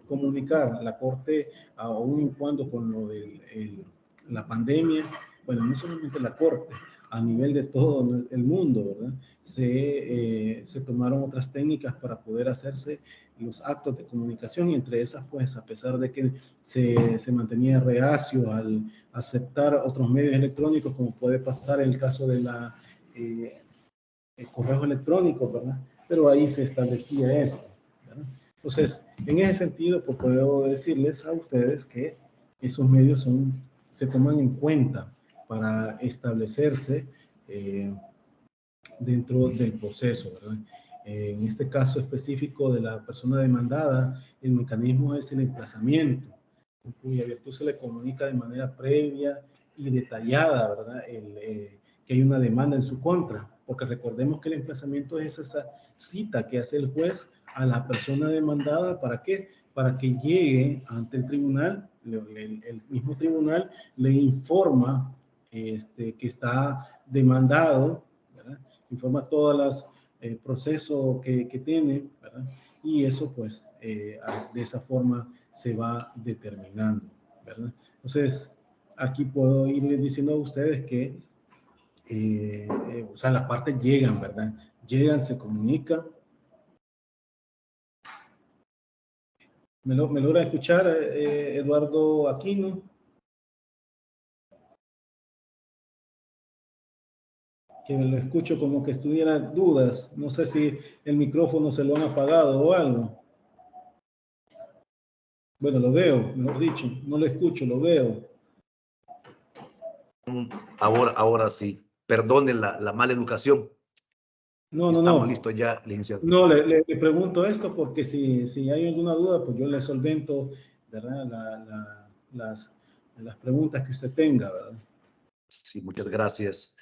comunicar. La Corte, aun y cuando con lo de la pandemia, bueno, no solamente la Corte, a nivel de todo el mundo, ¿verdad?, se tomaron otras técnicas para poder hacerse los actos de comunicación, y entre esas, pues, a pesar de que se mantenía reacio al aceptar otros medios electrónicos, como puede pasar en el caso de el correo electrónico, ¿verdad?, pero ahí se establecía esto, ¿verdad? Entonces, en ese sentido, pues, puedo decirles a ustedes que esos medios se toman en cuenta para establecerse dentro del proceso, ¿verdad? En este caso específico de la persona demandada, el mecanismo es el emplazamiento, en cuya virtud se le comunica de manera previa y detallada, ¿verdad?, que hay una demanda en su contra, porque recordemos que el emplazamiento es esa cita que hace el juez a la persona demandada. ¿Para qué? Para que llegue ante el tribunal. El mismo tribunal le informa que está demandado, ¿verdad?, informa todos los procesos que tiene, ¿verdad?, y eso, pues, de esa forma se va determinando, ¿verdad? Entonces, aquí puedo irles diciendo a ustedes que, o sea, las partes llegan, ¿verdad? Llegan, se comunican. ¿Me logra escuchar, Eduardo Aquino? que lo escucho como que estuviera dudas. No sé si el micrófono se lo han apagado o algo. Bueno, lo veo, mejor dicho, no lo escucho, lo veo. Ahora sí. Perdonen la mala educación. No, Estamos listos ya, licenciado. No, le pregunto esto porque si hay alguna duda, pues yo le solvento, ¿verdad? Las preguntas que usted tenga, ¿verdad? Sí, muchas gracias.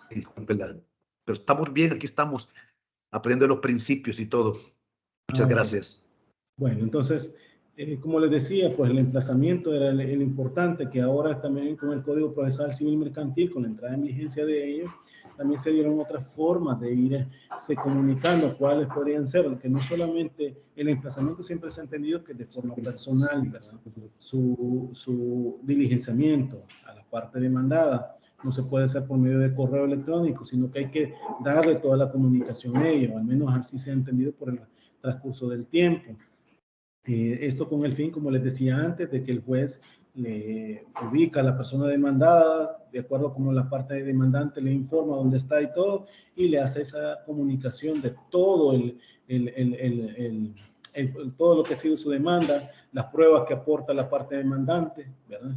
Sí, discúlpela. Pero estamos bien, aquí estamos aprendiendo los principios y todo. Muchas gracias. Bueno, entonces, como les decía, pues el emplazamiento era el importante, que ahora también con el Código Procesal Civil Mercantil, con la entrada en vigencia de ello, también se dieron otras formas de irse comunicando cuáles podrían ser, que no solamente el emplazamiento siempre se ha entendido que de forma personal, ¿verdad? Su diligenciamiento a la parte demandada no se puede hacer por medio de correo electrónico, sino que hay que darle toda la comunicación a ellos, al menos así se ha entendido por el transcurso del tiempo. Esto con el fin, como les decía antes, de que el juez le ubica a la persona demandada, de acuerdo a cómo la parte demandante le informa dónde está y todo, y le hace esa comunicación de todo todo lo que ha sido su demanda, las pruebas que aporta la parte demandante, ¿verdad?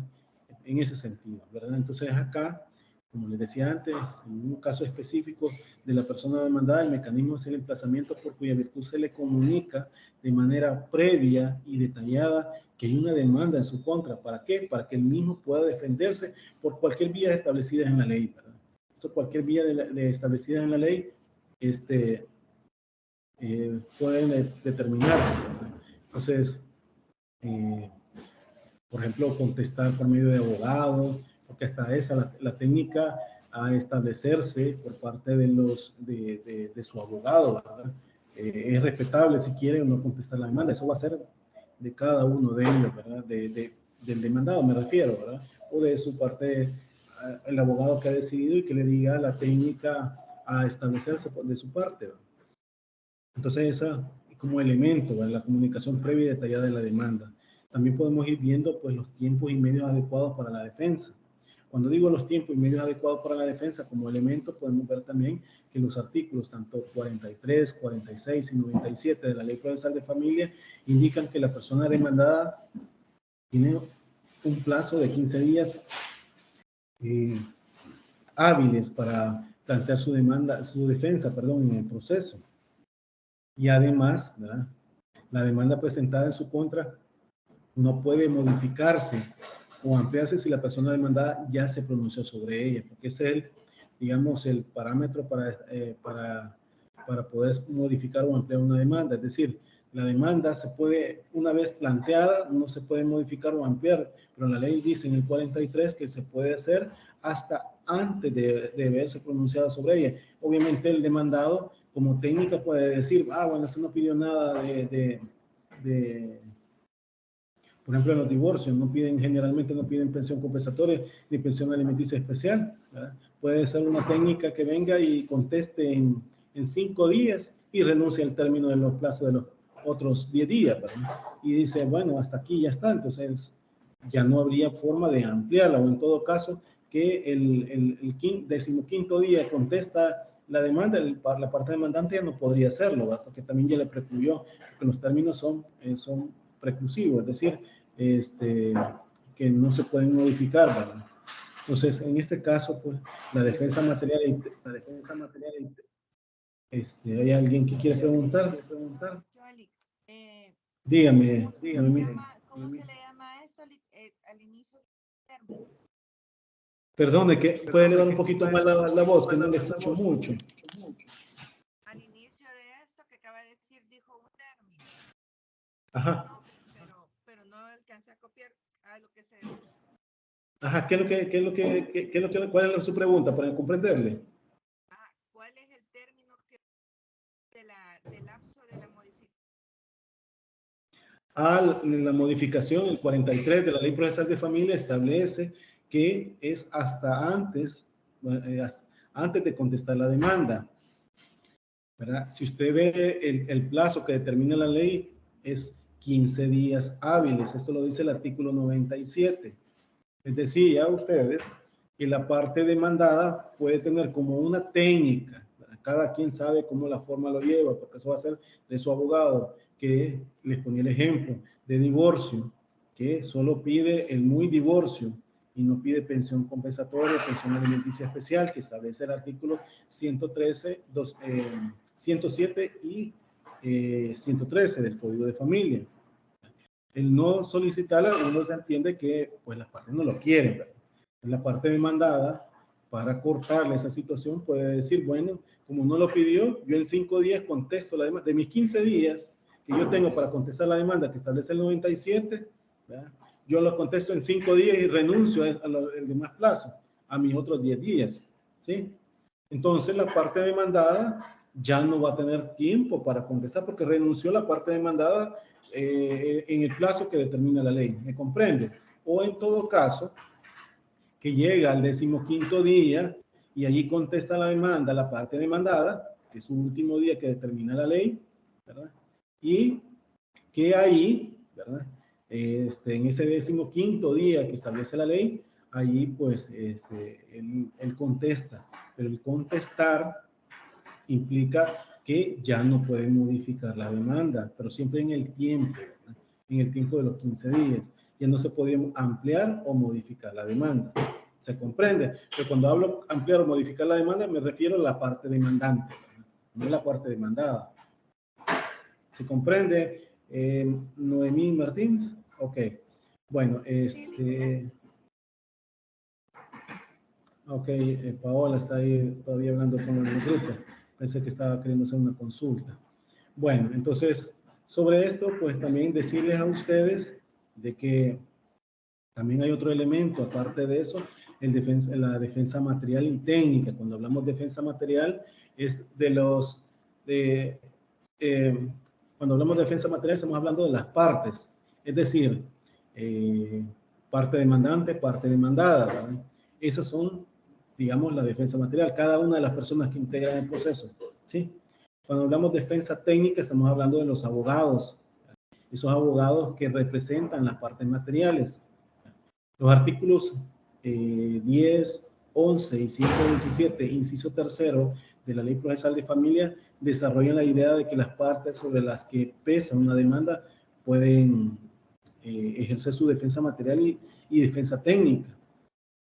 En ese sentido, ¿verdad? Entonces acá, como les decía antes, en un caso específico de la persona demandada, el mecanismo es el emplazamiento por cuya virtud se le comunica de manera previa y detallada que hay una demanda en su contra. ¿Para qué? Para que el mismo pueda defenderse por cualquier vía establecida en la ley, ¿verdad? Esto, cualquier vía establecida en la ley, pueden determinarse, ¿verdad? Entonces, por ejemplo, contestar por medio de abogado, porque hasta esa, la técnica a establecerse por parte de su abogado, ¿verdad? Es respetable si quiere o no contestar la demanda. Eso va a ser de cada uno de ellos, ¿verdad? Del demandado, me refiero, ¿verdad? O de su parte, el abogado que ha decidido y que le diga la técnica a establecerse de su parte, ¿verdad? Entonces, esa como elemento, ¿verdad? La comunicación previa y detallada de la demanda. También podemos ir viendo pues, los tiempos y medios adecuados para la defensa. Cuando digo los tiempos y medios adecuados para la defensa como elemento, podemos ver también que los artículos, tanto 43, 46 y 97 de la Ley Procesal de Familia, indican que la persona demandada tiene un plazo de 15 días hábiles para plantear su defensa, en el proceso. Y además, ¿verdad? La demanda presentada en su contra no puede modificarse o ampliarse si la persona demandada ya se pronunció sobre ella, porque ese es el, digamos, el parámetro para poder modificar o ampliar una demanda. Es decir, la demanda se puede, una vez planteada, no se puede modificar o ampliar, pero la ley dice en el 43 que se puede hacer hasta antes de haberse pronunciado sobre ella. Obviamente el demandado como técnica puede decir, bueno, eso no pidió nada por ejemplo, en los divorcios generalmente no piden pensión compensatoria ni pensión alimenticia especial, ¿verdad? Puede ser una técnica que venga y conteste en 5 días y renuncie al término de los plazos de los otros 10 días, ¿verdad? Y dice, bueno, hasta aquí ya está, entonces ya no habría forma de ampliarla, o en todo caso que el 15º día contesta la demanda, la parte demandante ya no podría hacerlo, ¿verdad? Porque también ya le precluyó, porque los términos son preclusivos, es decir, que no se pueden modificar, ¿verdad? Entonces, en este caso, pues, la defensa material, ¿hay alguien que quiere preguntar? Dígame. ¿Cómo se le llama a esto al inicio del término? Perdone, que puede elevar un poquito más la voz, que no le escucho mucho. Al inicio de esto que acaba de decir, dijo un término. Ajá. No, pero no alcancé a copiar a lo que se... Ajá, ¿cuál es su pregunta para comprenderle? ¿Cuál es el término del lapso de la modificación? La modificación, el 43 de la Ley Procesal de Familia establece que es hasta antes de contestar la demanda, ¿verdad? Si usted ve el plazo que determina la ley es 15 días hábiles. Esto lo dice el artículo 97. Es decir, ya ustedes que la parte demandada puede tener como una técnica, ¿verdad? Cada quien sabe cómo la forma lo lleva, porque eso va a ser de su abogado, que les ponía el ejemplo de divorcio, que solo pide el muy divorcio y no pide pensión compensatoria, pensión alimenticia especial, que establece el artículo 113, 107 y 113 del Código de Familia. El no solicitarla, uno se entiende que pues las partes no lo quieren, ¿verdad? La parte demandada, para cortarle esa situación, puede decir, bueno, como no lo pidió, yo en 5 días contesto la demanda. De mis 15 días que yo tengo para contestar la demanda que establece el 97, ¿verdad? Yo lo contesto en 5 días y renuncio al demás plazo, a mis otros 10 días, ¿sí? Entonces la parte demandada ya no va a tener tiempo para contestar porque renunció la parte demandada en el plazo que determina la ley, ¿me comprende? O en todo caso, que llega al 15º día y allí contesta la demanda, la parte demandada, que es su último día que determina la ley, ¿verdad? Y que ahí, ¿verdad? En ese 15º día que establece la ley, ahí pues él contesta, pero el contestar implica que ya no puede modificar la demanda, pero siempre en el tiempo, ¿verdad? En el tiempo de los 15 días. Ya no se puede ampliar o modificar la demanda. ¿Se comprende? Pero cuando hablo ampliar o modificar la demanda, me refiero a la parte demandante, ¿verdad? No la parte demandada. ¿Se comprende? Noemí Martínez. Ok. Bueno, ok, Paola está ahí todavía hablando con el grupo. Pensé que estaba queriendo hacer una consulta. Bueno, entonces, sobre esto, pues también decirles a ustedes de que también hay otro elemento, aparte de eso, la defensa material y técnica. Cuando hablamos de defensa material, es cuando hablamos de defensa material, estamos hablando de las partes, es decir, parte demandante, parte demandada, ¿verdad? Esas son, digamos, la defensa material, cada una de las personas que integran el proceso, ¿sí? Cuando hablamos de defensa técnica, estamos hablando de los abogados, esos abogados que representan las partes materiales. Los artículos 10, 11 y 117, inciso tercero de la Ley Procesal de Familia, desarrollan la idea de que las partes sobre las que pesa una demanda pueden ejercer su defensa material y defensa técnica.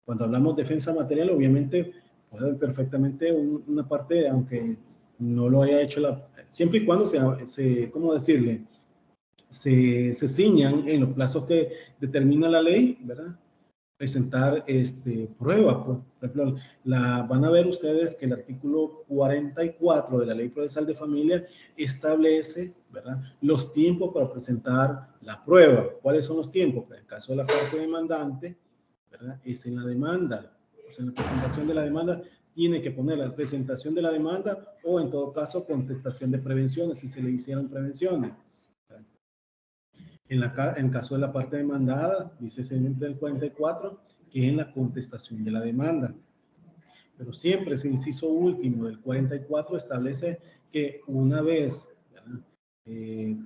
Cuando hablamos de defensa material, obviamente puede haber perfectamente una parte, aunque no lo haya hecho siempre y cuando ¿cómo decirle? Se ciñan en los plazos que determina la ley, ¿verdad? Presentar pruebas. Por ejemplo, van a ver ustedes que el artículo 44 de la Ley Procesal de Familia establece, ¿verdad?, los tiempos para presentar la prueba. ¿Cuáles son los tiempos? En el caso de la parte demandante, ¿verdad?, es en la demanda. O sea, en la presentación de la demanda tiene que poner la presentación de la demanda o, en todo caso, contestación de prevenciones, si se le hicieron prevenciones. En el caso de la parte demandada, dice siempre el 44, que es en la contestación de la demanda. Pero siempre ese inciso último del 44 establece que una vez si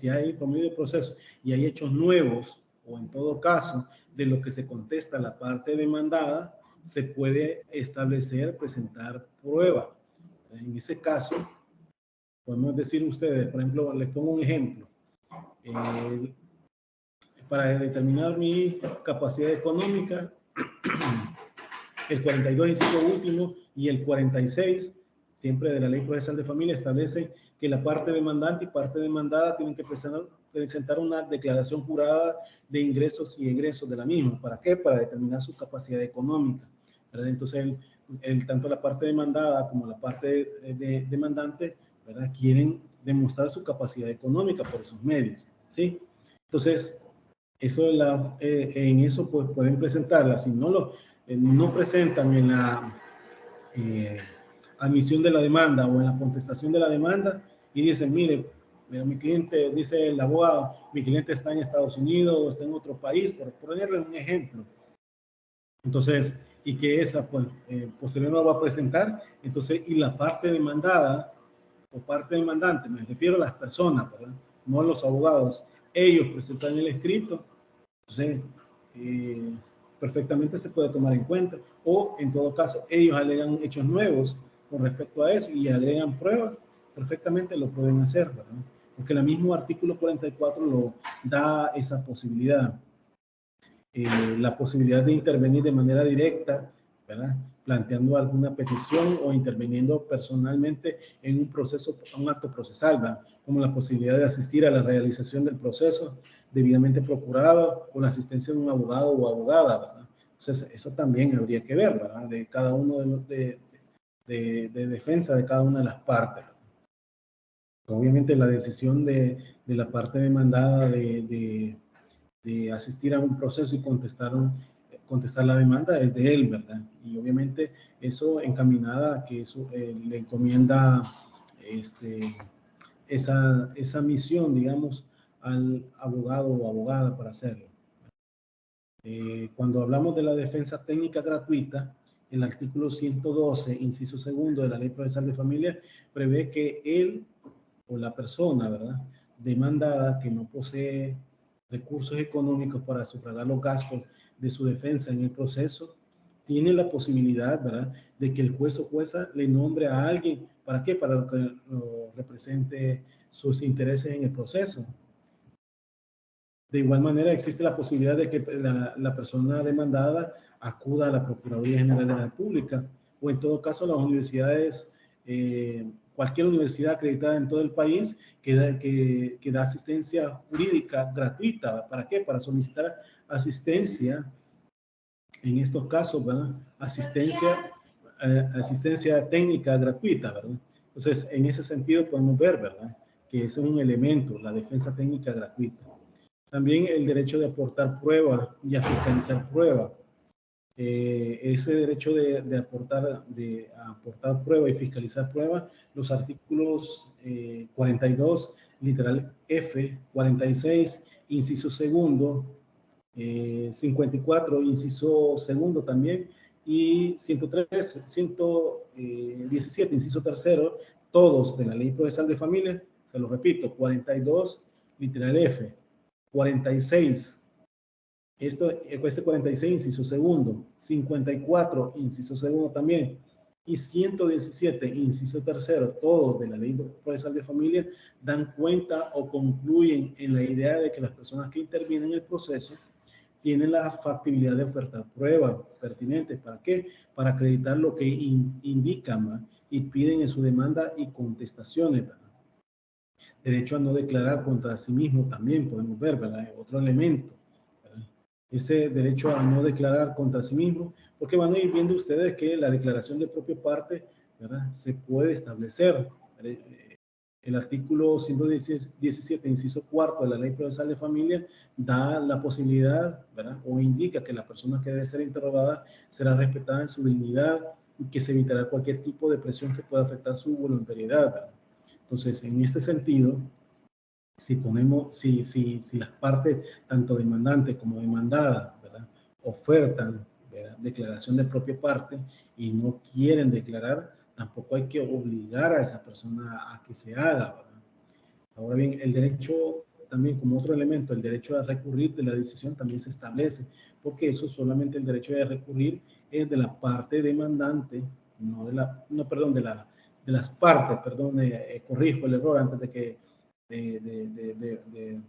hay promovido el proceso y hay hechos nuevos, o en todo caso, de lo que se contesta la parte demandada, se puede establecer, presentar prueba. En ese caso, podemos decir ustedes, por ejemplo, les pongo un ejemplo. Para determinar mi capacidad económica, el 42, inciso último, y el 46, siempre de la Ley Procesal de Familia, establece que la parte demandante y parte demandada tienen que presentar una declaración jurada de ingresos y egresos de la misma. ¿Para qué? Para determinar su capacidad económica, ¿verdad? Entonces, tanto la parte demandada como la parte demandante, ¿verdad?, quieren demostrar su capacidad económica por esos medios, ¿sí? Entonces, en eso pues, pueden presentarla. Si no presentan en la admisión de la demanda o en la contestación de la demanda y dicen, mire, mi cliente, dice el abogado, mi cliente está en Estados Unidos o está en otro país, por ponerle un ejemplo. Entonces, y que esa pues, posterior no va a presentar, entonces, y la parte demandada o parte demandante, me refiero a las personas, ¿verdad?, no a los abogados, ellos presentan el escrito. Entonces, perfectamente se puede tomar en cuenta, o en todo caso ellos alegan hechos nuevos con respecto a eso y agregan pruebas, perfectamente lo pueden hacer, ¿verdad? Porque el mismo artículo 44 lo da esa posibilidad. La posibilidad de intervenir de manera directa, ¿verdad? Planteando alguna petición o interviniendo personalmente en un proceso, un acto procesal, ¿verdad? Como la posibilidad de asistir a la realización del proceso debidamente procurado con la asistencia de un abogado o abogada, ¿verdad? Entonces, eso también habría que ver, ¿verdad? De cada uno de los de defensa de cada una de las partes. Obviamente la decisión de la parte demandada de asistir a un proceso y contestar la demanda es de él, ¿verdad? Y obviamente eso encaminada a que eso le encomienda esa misión, digamos, al abogado o abogada para hacerlo. Cuando hablamos de la defensa técnica gratuita, el artículo 112, inciso segundo de la Ley Procesal de Familia, prevé que él o la persona, ¿verdad?, demandada que no posee recursos económicos para sufragar los gastos de su defensa en el proceso, tiene la posibilidad, ¿verdad?, de que el juez o jueza le nombre a alguien. ¿Para qué? Para que lo represente sus intereses en el proceso. De igual manera, existe la posibilidad de que la persona demandada acuda a la Procuraduría General de la República o en todo caso las universidades, cualquier universidad acreditada en todo el país que da asistencia jurídica gratuita. ¿Para qué? Para solicitar asistencia, en estos casos, ¿verdad? Asistencia técnica gratuita, ¿verdad? Entonces, en ese sentido podemos ver, ¿verdad?, que ese es un elemento, la defensa técnica gratuita. También el derecho de aportar pruebas y a fiscalizar pruebas. Ese derecho de aportar pruebas y fiscalizar pruebas, los artículos 42, literal F, 46, inciso segundo, 54, inciso segundo también, y 103, 117, inciso tercero, todos de la Ley Procesal de Familia, se lo repito, 42, literal F, 46, este 46, inciso segundo, 54, inciso segundo también, y 117, inciso tercero, todos de la Ley Procesal de Familia, dan cuenta o concluyen en la idea de que las personas que intervienen en el proceso tienen la factibilidad de ofertar pruebas pertinentes. ¿Para qué? Para acreditar lo que indican y piden en su demanda y contestaciones, ¿verdad? Derecho a no declarar contra sí mismo también podemos ver, ¿verdad? Otro elemento, ¿verdad? Ese derecho a no declarar contra sí mismo, porque van a ir viendo ustedes que la declaración de propia parte, ¿verdad?, se puede establecer. El artículo 117, inciso cuarto de la Ley Procesal de Familia da la posibilidad, ¿verdad?, o indica que la persona que debe ser interrogada será respetada en su dignidad y que se evitará cualquier tipo de presión que pueda afectar su voluntariedad, ¿verdad? Entonces, en este sentido, si las partes, tanto demandante como demandada, ¿verdad?, ofertan, ¿verdad?, declaración de propia parte y no quieren declarar, tampoco hay que obligar a esa persona a que se haga, ¿verdad? Ahora bien, el derecho también, como otro elemento, el derecho a recurrir de la decisión también se establece, porque eso solamente el derecho de recurrir es de la parte demandante, de las partes, perdón, corrijo el error antes de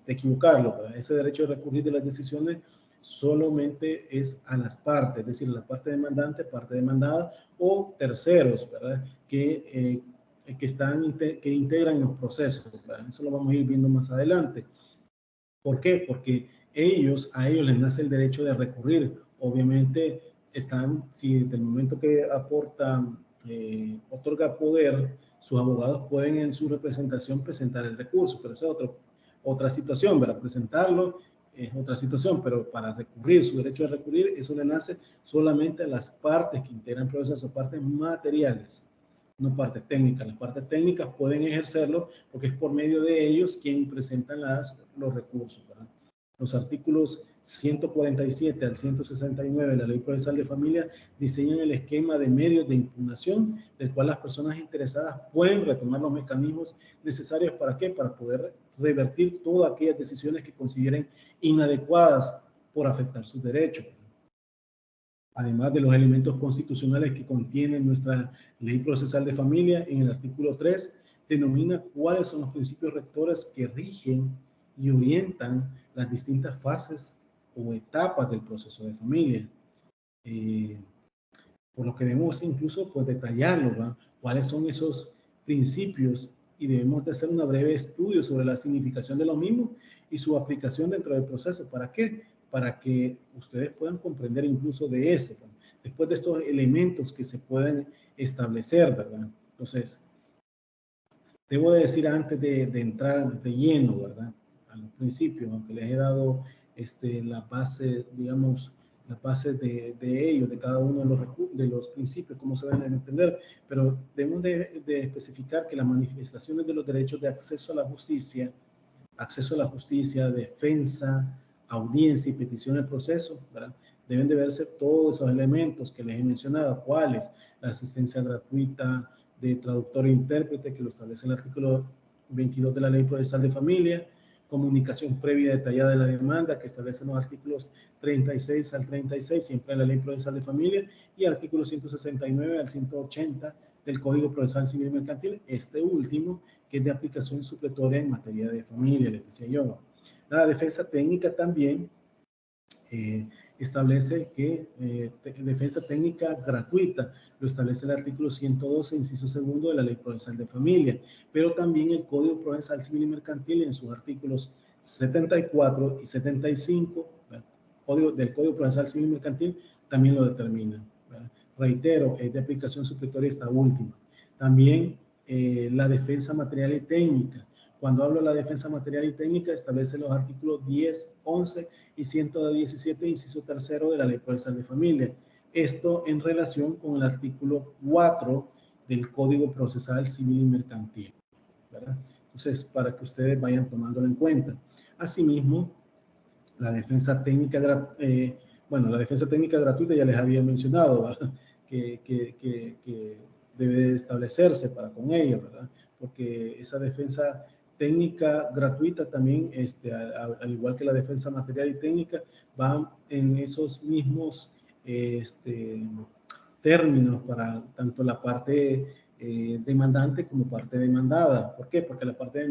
equivocarlo, ¿verdad? Ese derecho de recurrir de las decisiones solamente es a las partes, es decir, la parte demandante, parte demandada o terceros, ¿verdad?, que integran los procesos, ¿verdad? Eso lo vamos a ir viendo más adelante. ¿Por qué? Porque a ellos les nace el derecho de recurrir. Obviamente si desde el momento que otorga poder, sus abogados pueden en su representación presentar el recurso, pero esa es otra situación, ¿verdad? Presentarlo es otra situación, pero para recurrir, su derecho de recurrir, eso le nace solamente a las partes que integran el proceso, partes materiales, no partes técnicas. Las partes técnicas pueden ejercerlo porque es por medio de ellos quien presentan los recursos, ¿verdad? Los artículos 147 al 169 de la Ley Procesal de Familia diseñan el esquema de medios de impugnación del cual las personas interesadas pueden retomar los mecanismos necesarios. ¿Para qué? Para poder revertir todas aquellas decisiones que consideren inadecuadas por afectar sus derechos. además de los elementos constitucionales que contiene nuestra Ley Procesal de Familia, en el artículo 3 denomina cuáles son los principios rectores que rigen y orientan las distintas fases o etapas del proceso de familia. Por lo que debemos incluso pues, detallarlo, ¿va? Cuáles son esos principios, y debemos de hacer un breve estudio sobre la significación de los mismos y su aplicación dentro del proceso. ¿Para qué? Para que ustedes puedan comprender incluso de esto, ¿va? Después de estos elementos que se pueden establecer, ¿verdad? Entonces, debo de decir antes de entrar de lleno, ¿verdad? A los principios, aunque les he dado la base, digamos, la base de ellos, de cada uno de los principios, cómo se van a entender, pero debemos de especificar que las manifestaciones de los derechos de acceso a la justicia, defensa, audiencia y petición del proceso, ¿verdad? Deben de verse todos esos elementos que les he mencionado, cuáles, la asistencia gratuita de traductor e intérprete, que lo establece el artículo 22 de la Ley Procesal de Familia, comunicación previa detallada de la demanda, que establecen los artículos 36 al 36, siempre en la Ley Procesal de Familia, y artículos 169 al 180 del Código Procesal Civil y Mercantil, este último, que es de aplicación supletoria en materia de familia, les decía yo. La defensa técnica también establece que defensa técnica gratuita, lo establece el artículo 112, inciso segundo de la Ley Procesal de Familia, pero también el Código Procesal Civil y Mercantil en sus artículos 74 y 75 del Código Procesal Civil y Mercantil también lo determina, ¿verdad? Reitero, es de aplicación supletoria esta última. También la defensa material y técnica. Cuando hablo de la defensa material y técnica, establece los artículos 10, 11 y 117, inciso tercero de la Ley Procesal de Familia. Esto en relación con el artículo 4 del Código Procesal Civil y Mercantil, ¿verdad? Entonces, para que ustedes vayan tomándolo en cuenta. Asimismo, la defensa técnica, la defensa técnica gratuita ya les había mencionado, ¿verdad? Que debe establecerse para con ella, ¿verdad? Porque esa defensa técnica gratuita también, al igual que la defensa material y técnica, van en esos mismos términos para tanto la parte demandante como parte demandada. ¿Por qué? Porque la parte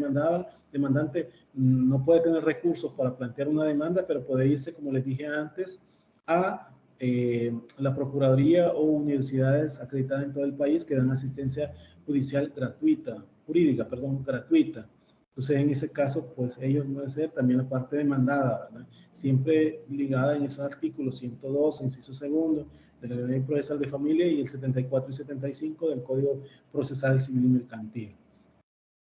demandante no puede tener recursos para plantear una demanda, pero puede irse, como les dije antes, a la Procuraduría o universidades acreditadas en todo el país que dan asistencia judicial gratuita. Entonces, en ese caso, pues ellos deben ser también la parte demandada, ¿verdad? Siempre ligada en esos artículos 102, inciso segundo, de la Ley Procesal de Familia y el 74 y 75 del Código Procesal Civil y Mercantil.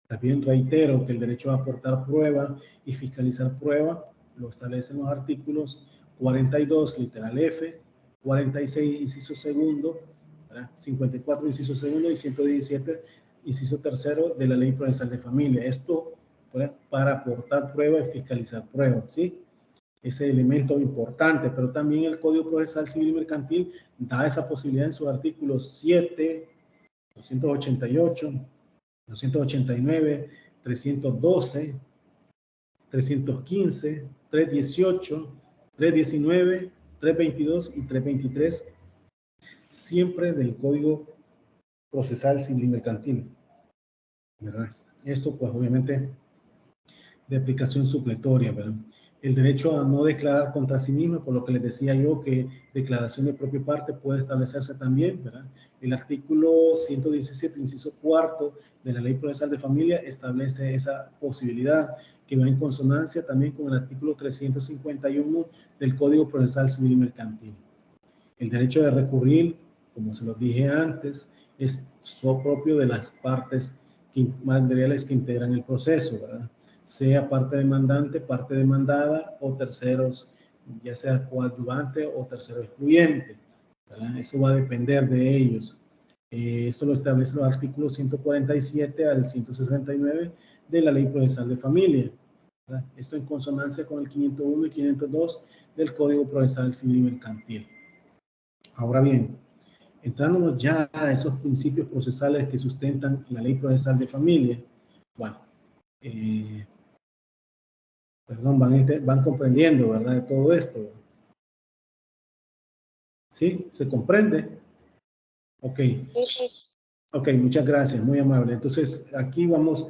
También reitero que el derecho a aportar prueba y fiscalizar prueba lo establecen los artículos 42, literal F, 46, inciso segundo, ¿verdad? 54, inciso segundo y 117, inciso tercero de la Ley Procesal de Familia. Esto, ¿verdad? Para aportar prueba y fiscalizar prueba, ¿sí? Ese elemento importante, pero también el Código Procesal Civil y Mercantil da esa posibilidad en sus artículos 7, 288, 289, 312, 315, 318, 319, 322 y 323, siempre del Código Procesal Civil y Mercantil, ¿verdad? Esto, pues, obviamente, de aplicación supletoria, ¿verdad? El derecho a no declarar contra sí mismo, por lo que les decía yo que declaración de propia parte puede establecerse también, ¿verdad? El artículo 117, inciso cuarto de la Ley Procesal de Familia establece esa posibilidad que va en consonancia también con el artículo 351 del Código Procesal Civil y Mercantil. El derecho de recurrir, como se los dije antes, es propio de las partes materiales que integran el proceso, ¿verdad? Sea parte demandante, parte demandada o terceros, ya sea coadyuvante o tercero excluyente, ¿verdad? Eso va a depender de ellos. Esto lo establecen los artículos 147 al 169 de la Ley Procesal de Familia, ¿verdad? Esto en consonancia con el 501 y 502 del Código Procesal Civil y Mercantil. Ahora bien, entrándonos ya a esos principios procesales que sustentan la Ley Procesal de Familia, bueno, van comprendiendo, ¿verdad?, de todo esto. ¿Sí? ¿Se comprende? Ok. Ok, muchas gracias, muy amable. Entonces, aquí vamos,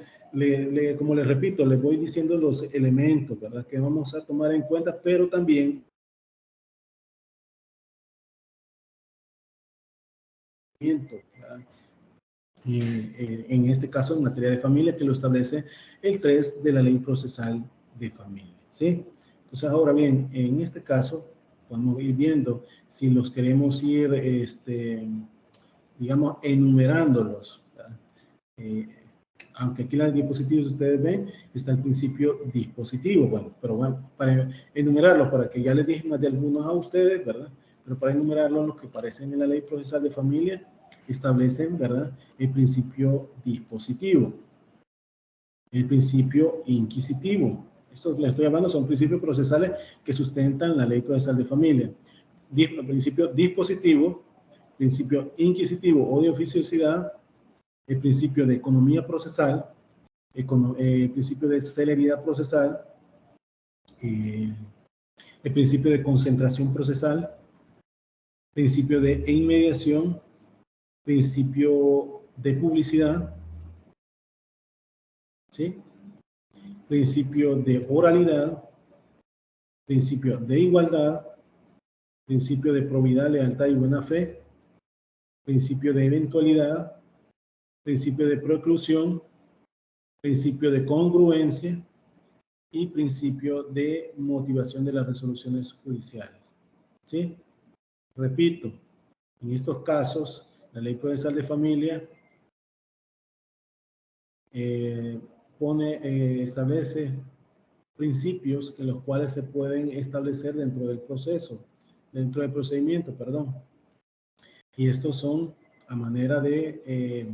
como les repito, les voy diciendo los elementos, ¿verdad? Que vamos a tomar en cuenta, pero también ¿verdad? En este caso, en materia de familia, que lo establece el 3 de la Ley Procesal de Familia, ¿sí? Entonces, ahora bien, en este caso, podemos ir viendo si los queremos ir, digamos, enumerándolos, ¿verdad? Aunque aquí en las diapositivas ustedes ven, está el principio dispositivo, bueno, pero bueno, para enumerarlos, para que ya les dije más de algunos a ustedes, ¿verdad? Pero para enumerarlos, los que aparecen en la Ley Procesal de Familia, establecen, ¿verdad?, el principio dispositivo, el principio inquisitivo. Esto que les estoy hablando son principios procesales que sustentan la Ley Procesal de Familia. El principio dispositivo, principio inquisitivo o de oficiosidad, el principio de economía procesal, el principio de celeridad procesal, el principio de concentración procesal, principio de inmediación, principio de publicidad, ¿sí? Principio de oralidad, principio de igualdad, principio de probidad, lealtad y buena fe, principio de eventualidad, principio de preclusión, principio de congruencia y principio de motivación de las resoluciones judiciales, ¿sí? Repito, en estos casos, la Ley Procesal de Familia establece principios en los cuales se pueden establecer dentro del proceso, dentro del procedimiento, perdón. Y estos son a manera de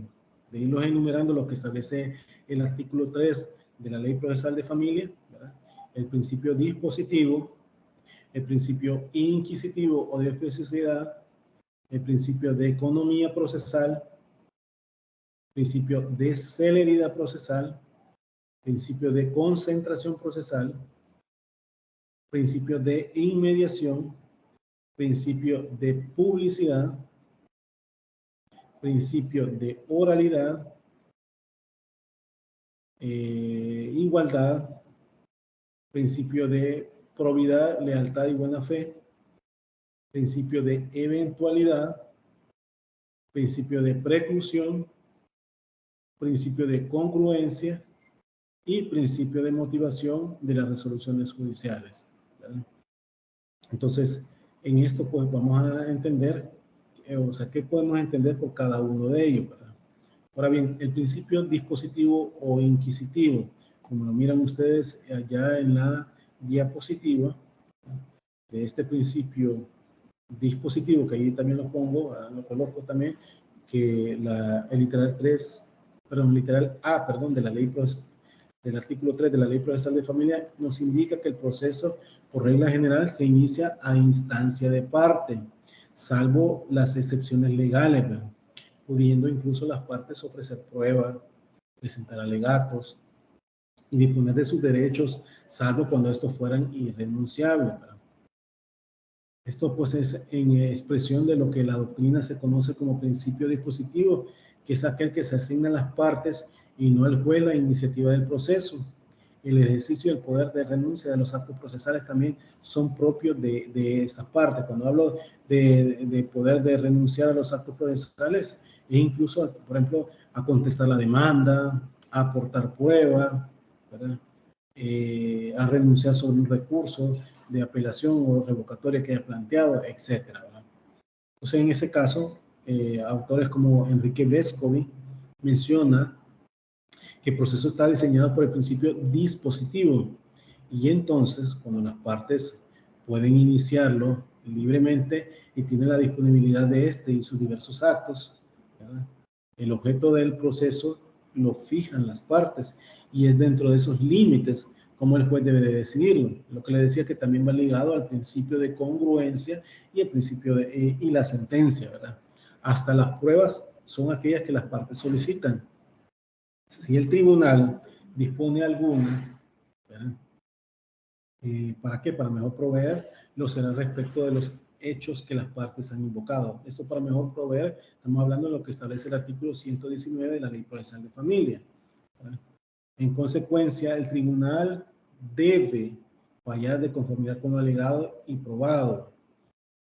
irlos enumerando lo que establece el artículo 3 de la Ley Procesal de Familia, ¿verdad? El principio dispositivo, el principio inquisitivo o de oficiosidad, el principio de economía procesal, principio de celeridad procesal, principio de concentración procesal, principio de inmediación, principio de publicidad, principio de oralidad, igualdad, principio de probidad, lealtad y buena fe, principio de eventualidad, principio de preclusión, principio de congruencia y principio de motivación de las resoluciones judiciales, ¿verdad? Entonces, en esto pues vamos a entender, o sea, ¿qué podemos entender por cada uno de ellos, ¿verdad? Ahora bien, el principio dispositivo o inquisitivo, como lo miran ustedes allá en la diapositiva, de este principio dispositivo, que ahí también lo pongo, lo coloco también, que el literal 3, perdón, literal A, perdón, de la ley del artículo 3 de la Ley Procesal de Familia nos indica que el proceso, por regla general, se inicia a instancia de parte, salvo las excepciones legales, ¿verdad? Pudiendo incluso las partes ofrecer pruebas, presentar alegatos y disponer de sus derechos, salvo cuando estos fueran irrenunciables, ¿verdad? Esto pues es en expresión de lo que la doctrina se conoce como principio dispositivo, que es aquel que se asigna a las partes y no el juez la iniciativa del proceso. El ejercicio del poder de renuncia de los actos procesales también son propios de esas partes. Cuando hablo de poder de renunciar a los actos procesales, es incluso, por ejemplo, a contestar la demanda, a aportar prueba, ¿verdad? A renunciar sobre un recurso de apelación o revocatoria que haya planteado, etcétera, ¿verdad? Entonces, en ese caso, autores como Enrique Vescovi menciona que el proceso está diseñado por el principio dispositivo y entonces, cuando las partes pueden iniciarlo libremente y tienen la disponibilidad de este y sus diversos actos, ¿verdad? El objeto del proceso lo fijan las partes y es dentro de esos límites como el juez debe de decidirlo. Lo que le decía que también va ligado al principio de congruencia y el principio y la sentencia, ¿verdad? Hasta las pruebas son aquellas que las partes solicitan. Si el tribunal dispone alguna, ¿verdad? ¿Para qué? Para mejor proveer, lo será respecto de los hechos que las partes han invocado. Esto para mejor proveer, estamos hablando de lo que establece el artículo 119 de la Ley Procesal de Familia. ¿Verdad? En consecuencia, el tribunal debe fallar de conformidad con lo alegado y probado.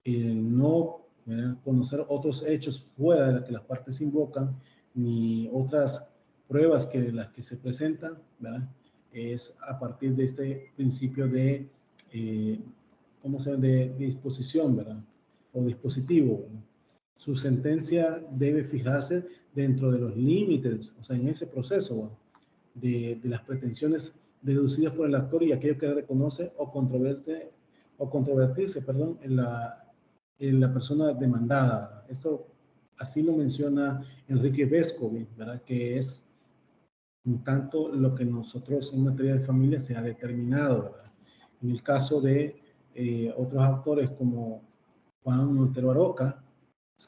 No, ¿verdad?, conocer otros hechos fuera de los que las partes invocan, ni otras pruebas que las que se presentan, ¿verdad?, es a partir de este principio de, ¿cómo se llama?, de disposición, ¿verdad?, o dispositivo, ¿verdad? Su sentencia debe fijarse dentro de los límites, o sea, en ese proceso, ¿verdad?, de las pretensiones deducidas por el actor y aquello que reconoce o controvertirse, perdón, en la persona demandada. Esto así lo menciona Enrique Vescovi, ¿verdad?, que es un tanto lo que nosotros en materia de familia se ha determinado, ¿verdad? En el caso de otros autores como Juan Montero Aroca,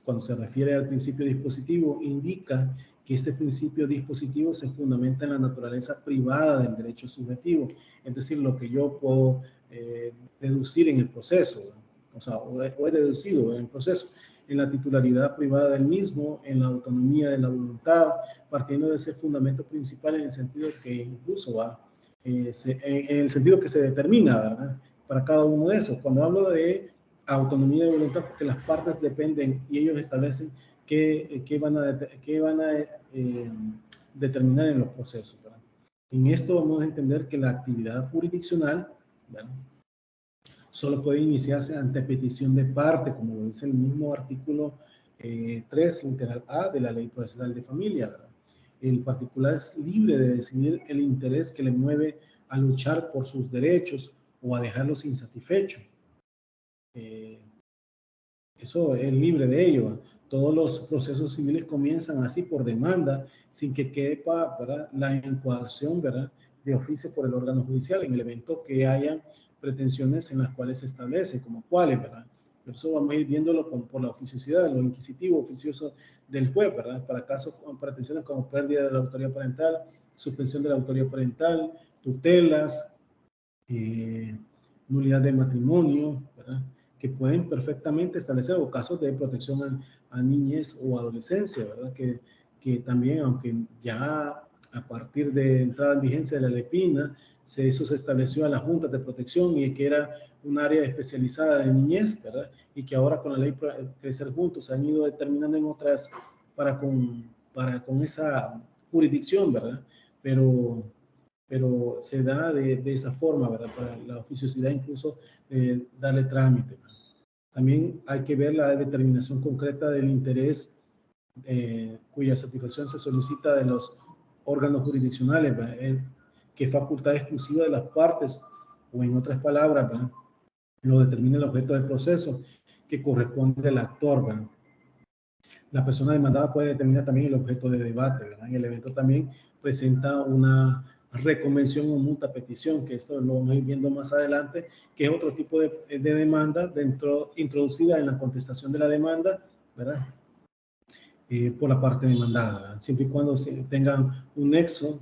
cuando se refiere al principio dispositivo, indica que este principio dispositivo se fundamenta en la naturaleza privada del derecho subjetivo, es decir, lo que yo puedo deducir en el proceso, ¿verdad? O sea, o he deducido en el proceso, en la titularidad privada del mismo, en la autonomía de la voluntad, partiendo de ese fundamento principal en el sentido que incluso va, en el sentido que se determina, ¿verdad?, para cada uno de esos. Cuando hablo de autonomía de voluntad, porque las partes dependen y ellos establecen qué van a determinar en los procesos, ¿verdad? En esto vamos a entender que la actividad jurisdiccional, ¿verdad?, solo puede iniciarse ante petición de parte, como lo dice el mismo artículo 3, literal A de la Ley Procesal de Familia, ¿verdad? El particular es libre de decidir el interés que le mueve a luchar por sus derechos o a dejarlos insatisfechos. Eso es libre de ello. Todos los procesos civiles comienzan así por demanda, sin que quepa, ¿verdad?, la incoación, ¿verdad?, de oficio por el órgano judicial en el evento que haya pretensiones en las cuales se establece, como cuáles, ¿verdad? Por eso vamos a ir viéndolo por la oficiosidad, lo inquisitivo, oficioso del juez, ¿verdad? Para casos con pretensiones como pérdida de la autoridad parental, suspensión de la autoridad parental, tutelas, nulidad de matrimonio, ¿verdad?, que pueden perfectamente establecer, o casos de protección a niñez o adolescencia, ¿verdad?, que también, aunque ya a partir de entrada en vigencia de la LEPINA, eso se estableció a las juntas de protección y que era un área especializada de niñez, ¿verdad?, y que ahora con la ley Crecer Juntos se han ido determinando en otras para con esa jurisdicción, ¿verdad?, pero se da de esa forma, ¿verdad?, para la oficiosidad incluso darle trámite, ¿verdad? También hay que ver la determinación concreta del interés cuya satisfacción se solicita de los órganos jurisdiccionales, ¿verdad?, que facultad exclusiva de las partes, o en otras palabras, ¿verdad?, lo determina el objeto del proceso que corresponde al actor, ¿verdad? La persona demandada puede determinar también el objeto de debate, ¿verdad? En el evento también presenta una reconvención o multa petición, que esto lo vamos a ir viendo más adelante, que es otro tipo de demanda introducida en la contestación de la demanda, ¿verdad?, por la parte demandada, ¿verdad?, siempre y cuando tengan un nexo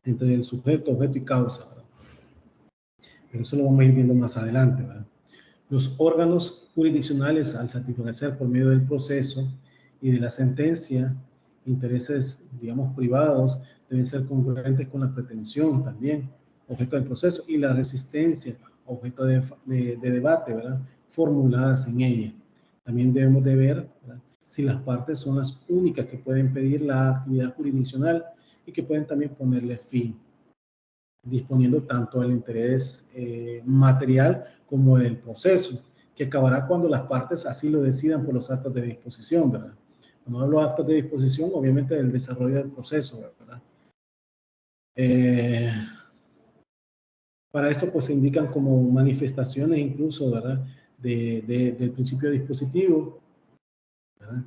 entre el sujeto, objeto y causa, ¿verdad? Pero eso lo vamos a ir viendo más adelante, ¿verdad? Los órganos jurisdiccionales, al satisfacer por medio del proceso y de la sentencia intereses, digamos, privados, deben ser congruentes con la pretensión también, objeto del proceso, y la resistencia, objeto de debate, ¿verdad?, formuladas en ella. También debemos de ver, ¿verdad?, si las partes son las únicas que pueden pedir la actividad jurisdiccional y que pueden también ponerle fin, disponiendo tanto del interés material como del proceso, que acabará cuando las partes así lo decidan por los actos de disposición, ¿verdad? Cuando hablo de actos de disposición, obviamente del desarrollo del proceso, ¿verdad? Para esto, pues se indican como manifestaciones incluso, ¿verdad?, del principio dispositivo, ¿verdad?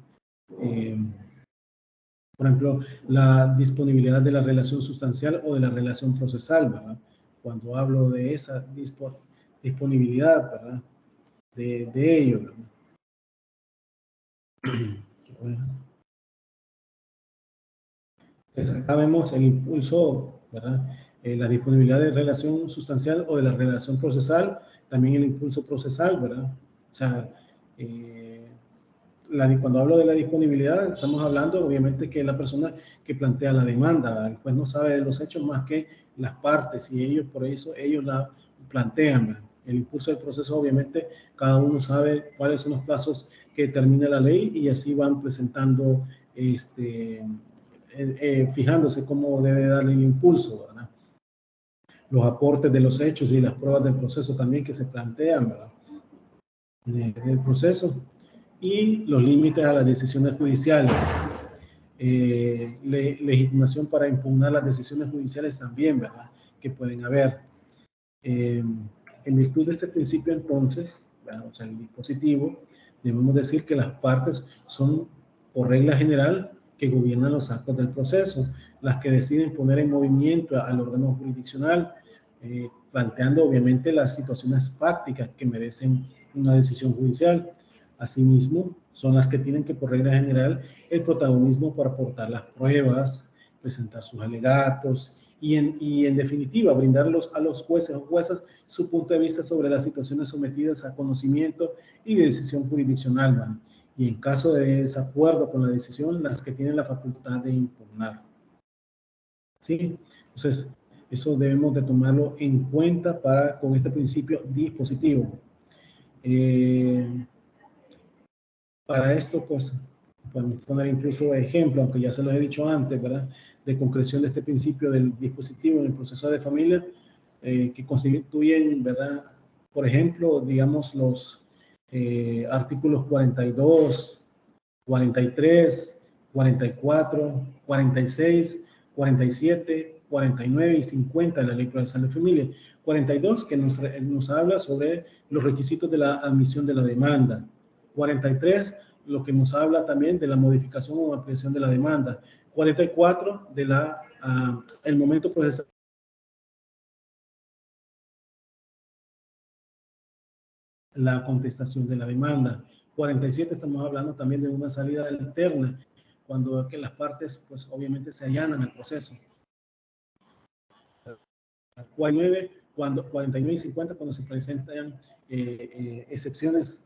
Por ejemplo, la disponibilidad de la relación sustancial o de la relación procesal, ¿verdad? Cuando hablo de esa disponibilidad, ¿verdad?, de ello, ¿verdad? Bueno. Pues acá vemos el impulso, ¿verdad?, la disponibilidad de relación sustancial o de la relación procesal, también el impulso procesal, ¿verdad? O sea, cuando hablo de la disponibilidad, estamos hablando obviamente que la persona que plantea la demanda, el juez no sabe de los hechos más que las partes y ellos, por eso ellos la plantean. El impulso del proceso, obviamente, cada uno sabe cuáles son los plazos que determina la ley y así van presentando, fijándose cómo debe darle el impulso, ¿verdad? Los aportes de los hechos y las pruebas del proceso también que se plantean, ¿verdad? Del proceso y los límites a las decisiones judiciales. Legitimación para impugnar las decisiones judiciales también, ¿verdad? Que pueden haber. En virtud de este principio, entonces, ¿verdad? O sea, el dispositivo, debemos decir que las partes son, por regla general, que gobiernan los actos del proceso, las que deciden poner en movimiento al órgano jurisdiccional, planteando obviamente las situaciones fácticas que merecen una decisión judicial. Asimismo, son las que tienen que, por regla general, el protagonismo para aportar las pruebas, presentar sus alegatos y en definitiva, brindarlos a los jueces o juezas su punto de vista sobre las situaciones sometidas a conocimiento y de decisión jurisdiccional, ¿no? Y en caso de desacuerdo con la decisión, las que tienen la facultad de impugnar. ¿Sí? Entonces, eso debemos de tomarlo en cuenta con este principio dispositivo. Para esto, pues, podemos poner incluso ejemplo, aunque ya se los he dicho antes, ¿verdad? De concreción de este principio del dispositivo en el proceso de familia, que constituyen, ¿verdad? Por ejemplo, digamos, los artículos 42, 43, 44, 46, 47, 49 y 50 de la Ley Procesal de Familia. 42, que nos habla sobre los requisitos de la admisión de la demanda. 43, lo que nos habla también de la modificación o ampliación de la demanda. 44, de el momento procesal. La contestación de la demanda. 47, estamos hablando también de una salida alterna, cuando que las partes, pues obviamente se allanan al proceso. 49, 49 y 50, cuando se presentan excepciones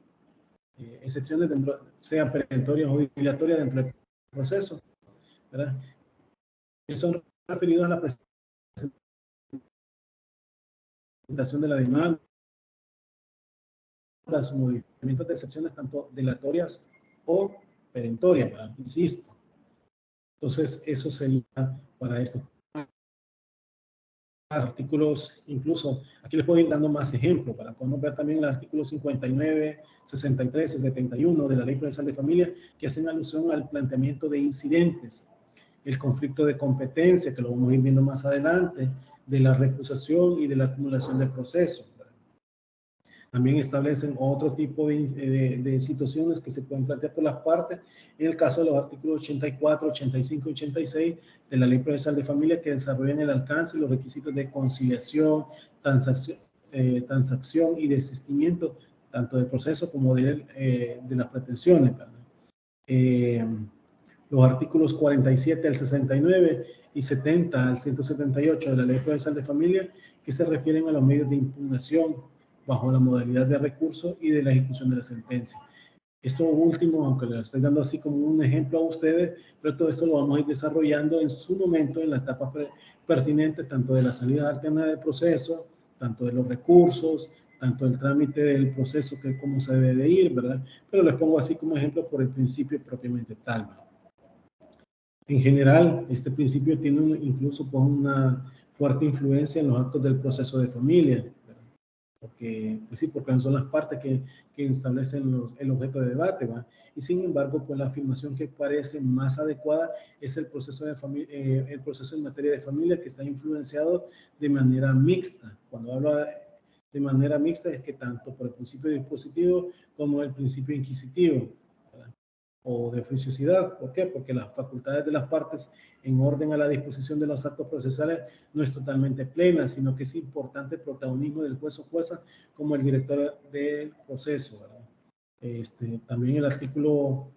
dentro, sean perentorias o dilatorias dentro del proceso, ¿verdad? Que son referidos a la presentación de la demanda, los movimientos de excepciones tanto dilatorias o perentorias, ¿verdad? Insisto. Entonces, eso sería para esto. Artículos, incluso, aquí les puedo ir dando más ejemplos, para podemos ver también los artículos 59, 63 y 71 de la Ley Procesal de Familia, que hacen alusión al planteamiento de incidentes, el conflicto de competencia, que lo vamos a ir viendo más adelante, de la recusación y de la acumulación del proceso. También establecen otro tipo de situaciones que se pueden plantear por las partes, en el caso de los artículos 84, 85 y 86 de la Ley Procesal de Familia, que desarrollan el alcance y los requisitos de conciliación, transacción y desistimiento, tanto del proceso como de las pretensiones. Los artículos 47 al 69 y 70 al 178 de la Ley Procesal de Familia, que se refieren a los medios de impugnación bajo la modalidad de recurso y de la ejecución de la sentencia. Esto último, aunque le estoy dando así como un ejemplo a ustedes, pero todo esto lo vamos a ir desarrollando en su momento, en la etapa pertinente, tanto de la salida alterna del proceso, tanto de los recursos, tanto del trámite del proceso, que cómo se debe de ir, ¿verdad? Pero les pongo así como ejemplo por el principio propiamente tal, ¿verdad? En general, este principio tiene incluso pues, una fuerte influencia en los actos del proceso de familia, porque, pues sí, porque son las partes que establecen el objeto de debate, ¿va? Y sin embargo, pues la afirmación que parece más adecuada es el proceso en materia de familia, que está influenciado de manera mixta. Cuando hablo de manera mixta es que tanto por el principio dispositivo como el principio inquisitivo, ¿verdad? O de oficiosidad. ¿Por qué? Porque las facultades de las partes en orden a la disposición de los actos procesales no es totalmente plena, sino que es importante el protagonismo del juez o jueza como el director del proceso, ¿verdad? También el artículo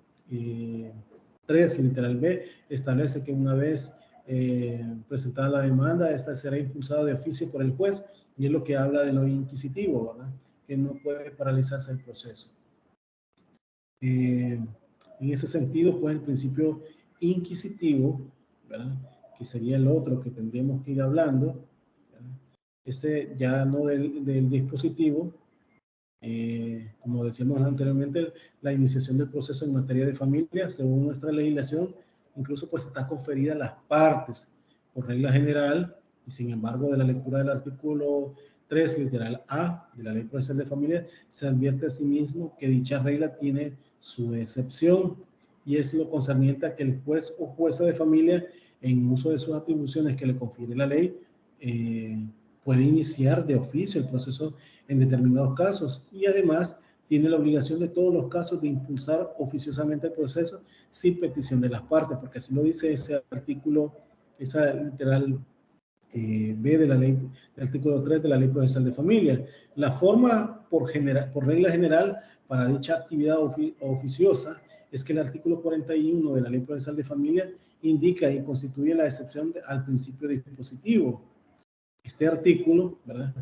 3, literal B, establece que una vez presentada la demanda, esta será impulsada de oficio por el juez, y es lo que habla de lo inquisitivo, ¿verdad? Que no puede paralizarse el proceso. En ese sentido, pues el principio inquisitivo, ¿verdad?, que sería el otro que tendríamos que ir hablando, ¿verdad?, ese ya no del dispositivo, como decíamos anteriormente, la iniciación del proceso en materia de familia, según nuestra legislación, incluso pues está conferida a las partes por regla general, y sin embargo de la lectura del artículo 3, literal A, de la Ley Procesal de Familia, se advierte asimismo que dicha regla tiene su excepción, y es lo concerniente a que el juez o jueza de familia, en uso de sus atribuciones que le confiere la ley, puede iniciar de oficio el proceso en determinados casos, y además tiene la obligación de todos los casos de impulsar oficiosamente el proceso sin petición de las partes, porque así lo dice ese artículo, esa literal B de la ley, del artículo 3 de la Ley Procesal de Familia. La forma por regla general para dicha actividad oficiosa es que el artículo 41 de la Ley Procesal de Familia indica y constituye la excepción al principio dispositivo. Este artículo, ¿verdad?,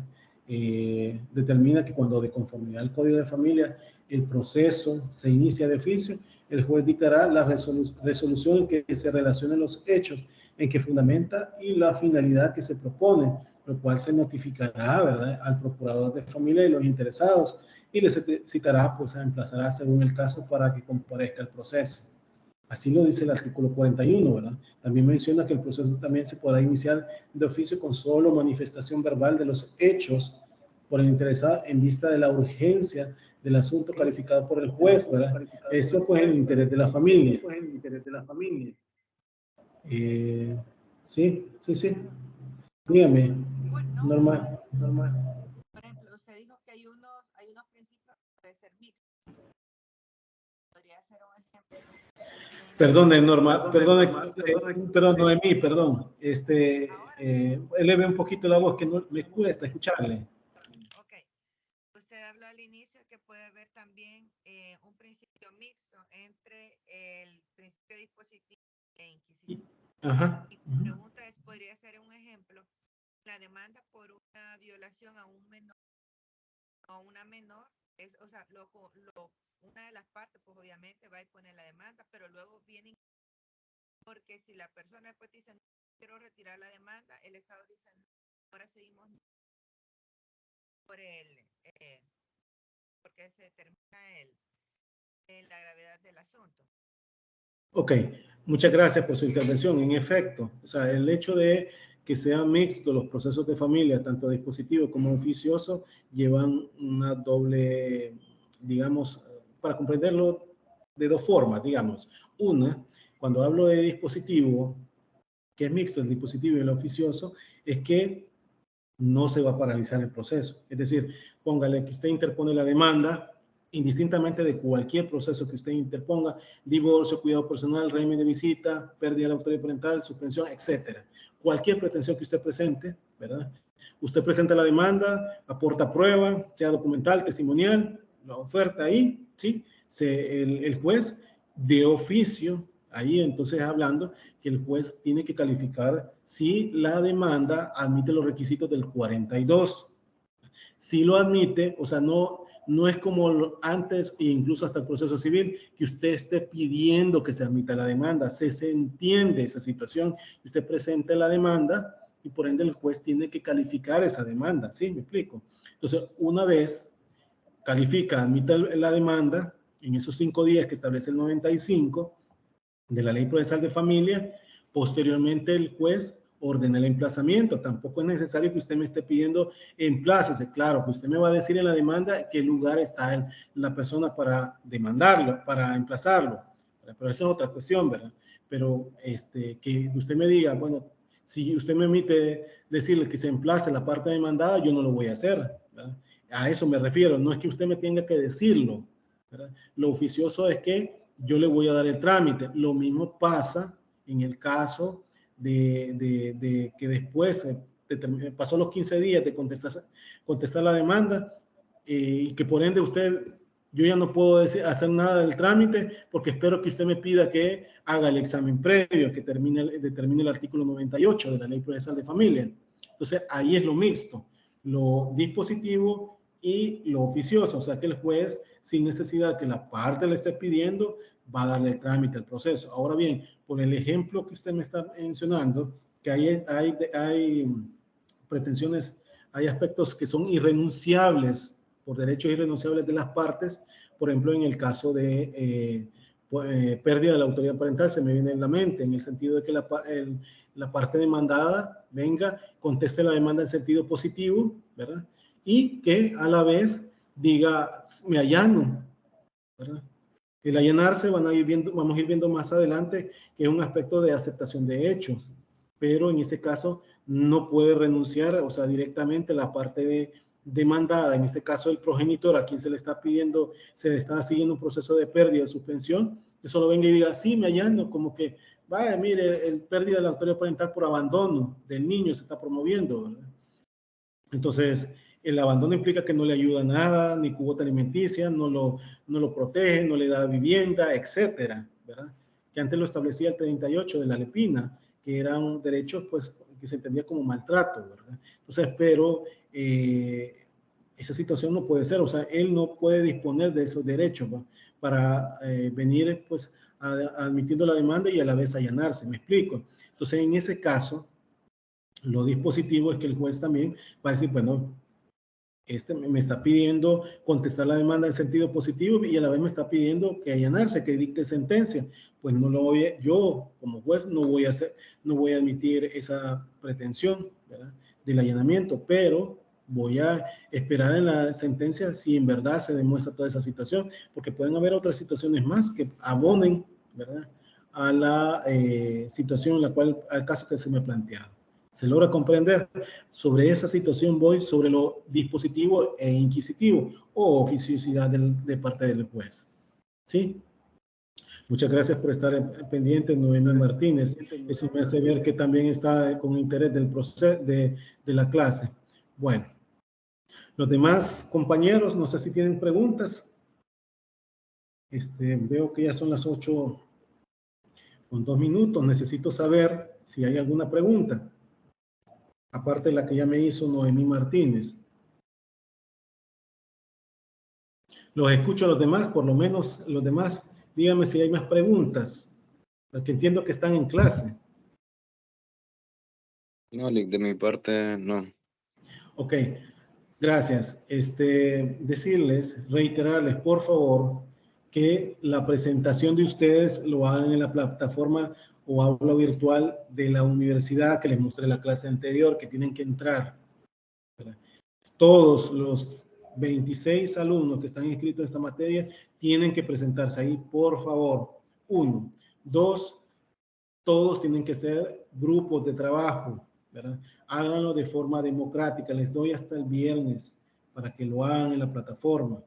determina que cuando de conformidad al Código de Familia el proceso se inicia de oficio, el juez dictará la resolución en que se relacionen los hechos en que fundamenta y la finalidad que se propone, lo cual se notificará, ¿verdad?, al procurador de familia y los interesados, y les citará, pues, a emplazará según el caso para que comparezca el proceso. Así lo dice el artículo 41, ¿verdad? También menciona que el proceso también se podrá iniciar de oficio con solo manifestación verbal de los hechos por el interesado en vista de la urgencia del asunto calificado por el juez, ¿verdad? Esto pues en el interés de la familia. Sí. Dígame. Bueno, Normal. por ejemplo, usted dijo que hay unos principios que puede ser mixto. Podría ser un ejemplo. Perdón, Norma, perdón, Noemí, perdón. Eleve un poquito la voz, que no me cuesta escucharle. Ok. Usted habló al inicio que puede haber también un principio mixto entre el principio dispositivo e inquisitivo. Ajá. Mi pregunta es, ¿podría ser un ejemplo la demanda por una violación a un menor o a una menor? Es, o sea, una de las partes, pues obviamente va a poner la demanda, pero luego viene, porque si la persona después dice, no quiero retirar la demanda, el Estado dice, no, ahora seguimos porque se determina la gravedad del asunto. Ok, muchas gracias por su intervención. En efecto, o sea, el hecho de que sean mixtos los procesos de familia, tanto dispositivo como oficioso, llevan una doble, digamos, para comprenderlo de dos formas, digamos. Una, cuando hablo de dispositivo, que es mixto el dispositivo y el oficioso, es que no se va a paralizar el proceso. Es decir, póngale que usted interpone la demanda, indistintamente de cualquier proceso que usted interponga, divorcio, cuidado personal, régimen de visita, pérdida de la autoridad parental, suspensión, etcétera. Cualquier pretensión que usted presente, ¿verdad? Usted presenta la demanda, aporta prueba, sea documental, testimonial, la oferta ahí, ¿sí? El juez de oficio, ahí entonces hablando, que el juez tiene que calificar si la demanda admite los requisitos del 42. Si lo admite, o sea, no es como antes e incluso hasta el proceso civil, que usted esté pidiendo que se admita la demanda. Se entiende esa situación, usted presenta la demanda y por ende el juez tiene que calificar esa demanda, ¿sí? ¿Me explico? Entonces, una vez califica, admite la demanda, en esos 5 días que establece el 95 de la Ley Procesal de Familia, posteriormente el juez ordena el emplazamiento. Tampoco es necesario que usted me esté pidiendo emplácese. Claro, que usted me va a decir en la demanda qué lugar está la persona para demandarlo, para emplazarlo. Pero esa es otra cuestión, ¿verdad? Pero que usted me diga, bueno, si usted me emite decirle que se emplace la parte demandada, yo no lo voy a hacer, ¿verdad? A eso me refiero. No es que usted me tenga que decirlo, ¿verdad? Lo oficioso es que yo le voy a dar el trámite. Lo mismo pasa en el caso de que después pasó los 15 días de contestar la demanda y que por ende yo ya no puedo hacer nada del trámite porque espero que usted me pida que haga el examen previo que determine el artículo 98 de la Ley Procesal de Familia. Entonces ahí es lo mixto, lo dispositivo y lo oficioso, o sea que el juez sin necesidad que la parte le esté pidiendo, va a darle trámite al proceso. Ahora bien, por el ejemplo que usted me está mencionando, que hay pretensiones, hay aspectos que son irrenunciables, por derechos irrenunciables de las partes, por ejemplo, en el caso de pérdida de la autoridad parental, se me viene en la mente, en el sentido de que la parte demandada venga, conteste la demanda en sentido positivo, ¿verdad? Y que a la vez diga, me allano, ¿verdad? El allanarse vamos a ir viendo más adelante que es un aspecto de aceptación de hechos, pero en este caso no puede renunciar, o sea, directamente la parte demandada, en este caso el progenitor a quien se le está pidiendo, se le está siguiendo un proceso de pérdida de suspensión, que solo venga y diga, sí, me allano, como que, vaya, mire, el pérdida de la autoridad parental por abandono del niño se está promoviendo, ¿verdad? Entonces, el abandono implica que no le ayuda nada, ni cuota alimenticia, no lo protege, no le da vivienda, etcétera, ¿verdad? Que antes lo establecía el 38 de la Lepina, que eran derechos, pues, que se entendía como maltrato, ¿verdad? Entonces, pero esa situación no puede ser, o sea, él no puede disponer de esos derechos, ¿va? Para venir, pues, admitiendo la demanda y a la vez allanarse, ¿me explico? Entonces, en ese caso, lo dispositivo es que el juez también va a decir, bueno, me está pidiendo contestar la demanda en sentido positivo y a la vez me está pidiendo que allanarse, que dicte sentencia. Pues no lo voy a, yo como juez no voy a admitir esa pretensión, ¿verdad? Del allanamiento, pero voy a esperar en la sentencia si en verdad se demuestra toda esa situación, porque pueden haber otras situaciones más que abonen, ¿verdad? A la situación en la cual, al caso que se me ha planteado. ¿Se logra comprender? Sobre esa situación voy sobre lo dispositivo e inquisitivo o oficiosidad de parte del juez. ¿Sí? Muchas gracias por estar pendiente, Noemí Martínez. Eso me hace ver que también está con interés del proceso de la clase. Bueno, los demás compañeros, no sé si tienen preguntas. Veo que ya son las 8 con 2 minutos. Necesito saber si hay alguna pregunta, aparte de la que ya me hizo Noemí Martínez. Los escucho a los demás, por lo menos los demás, díganme si hay más preguntas, porque entiendo que están en clase. No, Lick, de mi parte, no. Ok, gracias. Decirles, reiterarles, por favor, que la presentación de ustedes lo hagan en la plataforma o aula virtual de la universidad que les mostré la clase anterior, que tienen que entrar. Todos los 26 alumnos que están inscritos en esta materia tienen que presentarse ahí, por favor. 1. 2, todos tienen que ser grupos de trabajo, ¿verdad? Háganlo de forma democrática. Les doy hasta el viernes para que lo hagan en la plataforma.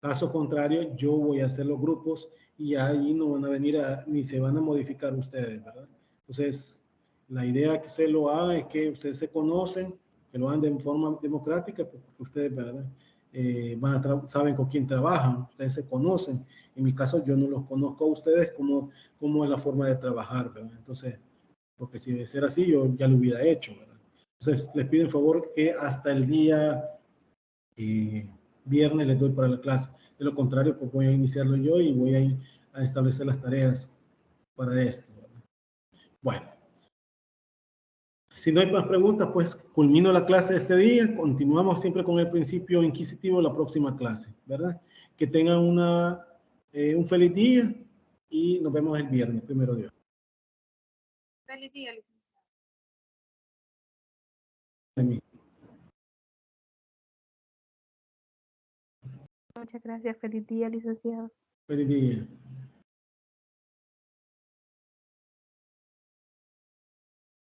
Caso contrario, yo voy a hacer los grupos y ahí no van a venir ni se van a modificar ustedes, ¿verdad? Entonces, la idea que ustedes lo hagan es que ustedes se conocen, que lo hagan de forma democrática, porque ustedes, ¿verdad? Saben con quién trabajan, ustedes se conocen. En mi caso, yo no los conozco a ustedes como es la forma de trabajar, ¿verdad? Entonces, porque si de ser así, yo ya lo hubiera hecho, ¿verdad? Entonces, les pido en favor que hasta el día viernes les doy para la clase. De lo contrario, pues voy a iniciarlo yo y voy a establecer las tareas para esto, ¿verdad? Bueno. Si no hay más preguntas, pues culmino la clase de este día. Continuamos siempre con el principio inquisitivo la próxima clase, ¿verdad? Que tengan un feliz día y nos vemos el viernes, primero Dios. Feliz día, licenciado. Muchas gracias. Feliz día, licenciado. Feliz día.